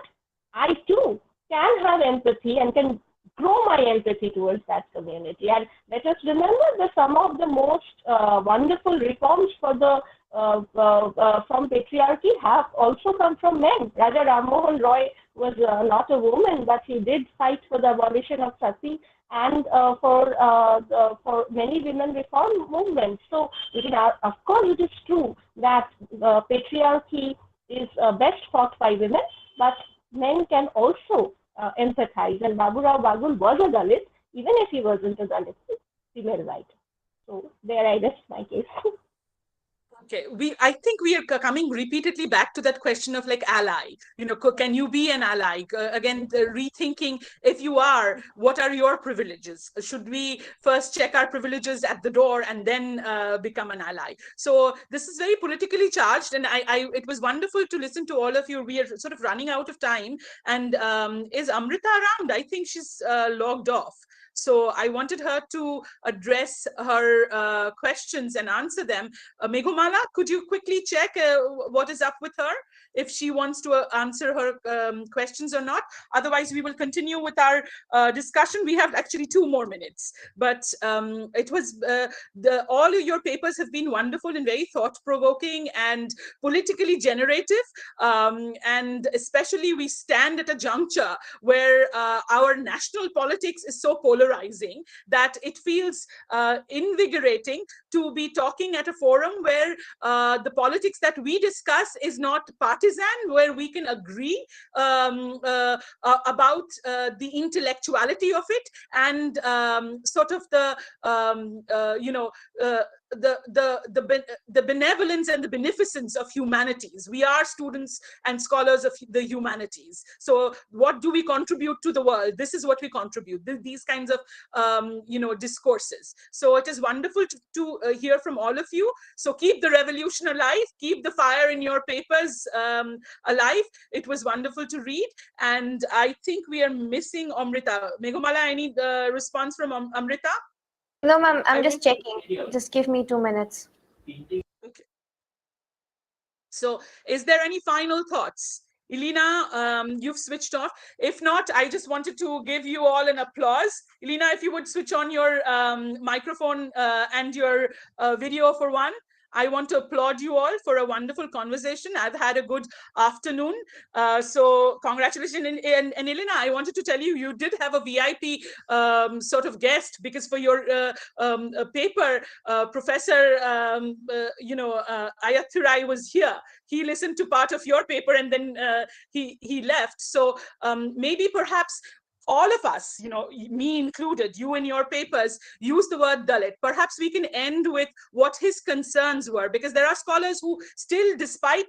I too can have empathy and can grow my empathy towards that community. And let us remember that some of the most wonderful reforms for the from patriarchy have also come from men. Raja Ram Mohan Roy was not a woman, but he did fight for the abolition of sati and for many women reform movements. So, of course, it is true that patriarchy is best fought by women, but men can also empathize. And Baburao Bagul was a Dalit, even if he wasn't a Dalit female writer. So there I rest my case. Okay, I think we are coming repeatedly back to that question of like ally. Can you be an ally? Again, rethinking, if you are, what are your privileges? Should we first check our privileges at the door and then become an ally? So this is very politically charged, and it was wonderful to listen to all of you. We are sort of running out of time, and is Amrita around? I think she's logged off. So I wanted her to address her questions and answer them. Meghumala, could you quickly check what is up with her, if she wants to answer her questions or not? Otherwise, we will continue with our discussion. We have actually 2 more minutes. But it was all of your papers have been wonderful and very thought-provoking and politically generative. And especially we stand at a juncture where our national politics is so polarized. polarizing that it feels invigorating to be talking at a forum where the politics that we discuss is not partisan, where we can agree about the intellectuality of it, and sort of the the benevolence and the beneficence of humanities. We are students and scholars of the humanities. So what do we contribute to the world? This is what we contribute. These kinds of discourses. So it is wonderful to hear from all of you. So keep the revolution alive. Keep the fire in your papers alive. It was wonderful to read. And I think we are missing Amrita. Meghumala, any response from Amrita? No, ma'am, I'm just checking. Just give me 2 minutes. Okay. So is there any final thoughts? Ilina, you've switched off. If not, I just wanted to give you all an applause. Ilina, if you would switch on your microphone and your video for one. I want to applaud you all for a wonderful conversation. I've had a good afternoon. So congratulations. And Ilina, I wanted to tell you, you did have a VIP sort of guest, because for your paper, Professor Ayathurai was here. He listened to part of your paper and then he left. So maybe perhaps all of us, me included, you in your papers, use the word Dalit. Perhaps we can end with what his concerns were, because there are scholars who still, despite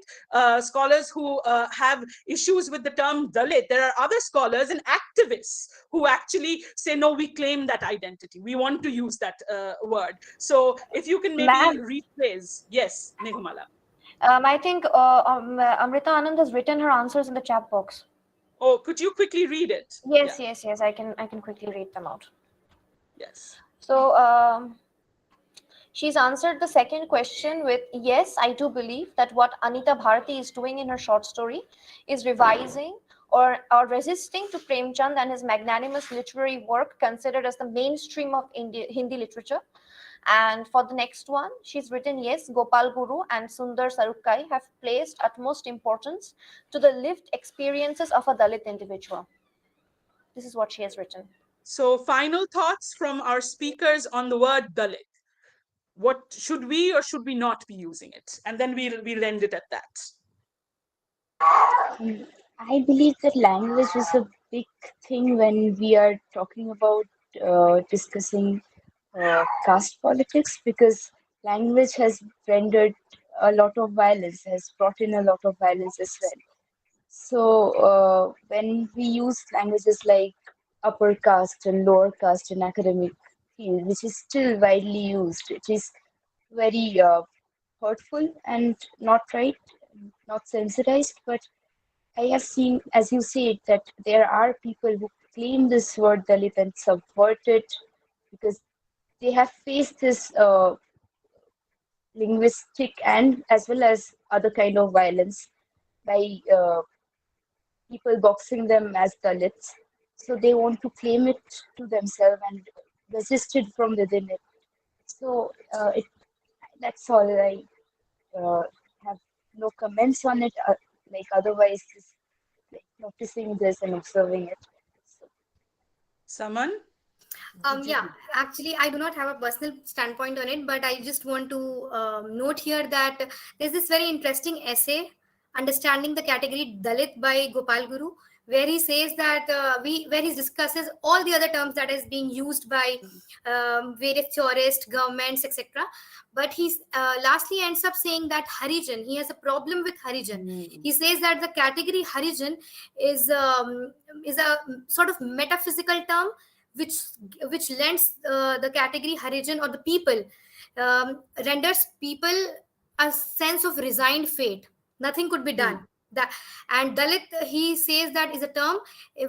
scholars who have issues with the term Dalit, there are other scholars and activists who actually say, no, we claim that identity. We want to use that word. So if you can maybe rephrase. Yes, Meghumala. I think Amrita Anand has written her answers in the chat box. Oh, could you quickly read it? Yes, yeah. yes. I can quickly read them out. Yes. So she's answered the second question with, yes, I do believe that what Anita Bharti is doing in her short story is revising or resisting to Premchand and his magnanimous literary work considered as the mainstream of Hindi literature. And for the next one, she's written, yes, Gopal Guru and Sundar Sarukkai have placed utmost importance to the lived experiences of a Dalit individual. This is what she has written. So final thoughts from our speakers on the word Dalit. What should we or should we not be using it? And then we'll end it at that. I believe that language is a big thing when we are talking about discussing caste politics, because language has rendered a lot of violence, has brought in a lot of violence as well. So when we use languages like upper caste and lower caste in academic field, which is still widely used, it is very hurtful and not right, not sensitized. But I have seen, as you said, that there are people who claim this word Dalit and subvert it, because they have faced this linguistic and as well as other kind of violence by people boxing them as Dalits. So they want to claim it to themselves and resist it from within it. So that's all. I have no comments on it. Otherwise, just noticing this and observing it. So. Saman? Yeah, actually, I do not have a personal standpoint on it, but I just want to note here that there's this very interesting essay, Understanding the Category Dalit by Gopal Guru, where he says that where he discusses all the other terms that is being used by various theorists, governments, etc. But he lastly ends up saying that Harijan, he has a problem with Harijan. He says that the category Harijan is a sort of metaphysical term which lends the category Harijan or the people, renders people a sense of resigned fate. Nothing could be done. And Dalit, he says that is a term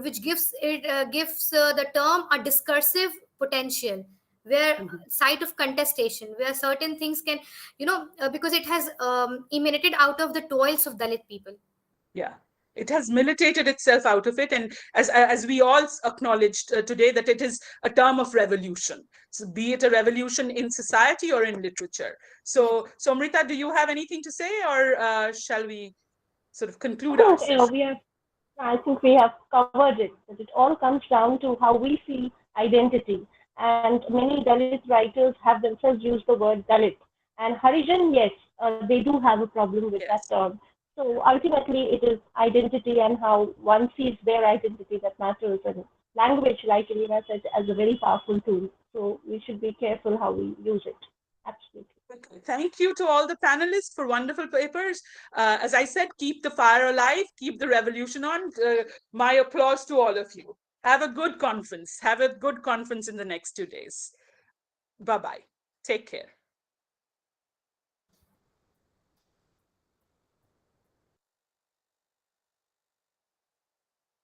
which gives the term a discursive potential, where site of contestation, where certain things can, because it has emanated out of the toils of Dalit people. Yeah. It has militated itself out of it, and as we all acknowledged today, that it is a term of revolution. So be it a revolution in society or in literature. So Amrita, do you have anything to say, or shall we sort of conclude our session? I think we have covered it. That it all comes down to how we see identity. And many Dalit writers have themselves used the word Dalit. And Harijan, yes, they do have a problem with that Yes. term. So ultimately, it is identity and how one sees their identity that matters. And language, like Ilina said, as a very powerful tool. So we should be careful how we use it. Absolutely. Thank you to all the panelists for wonderful papers. As I said, keep the fire alive, keep the revolution on. My applause to all of you. Have a good conference. Have a good conference in the next 2 days. Bye-bye. Take care.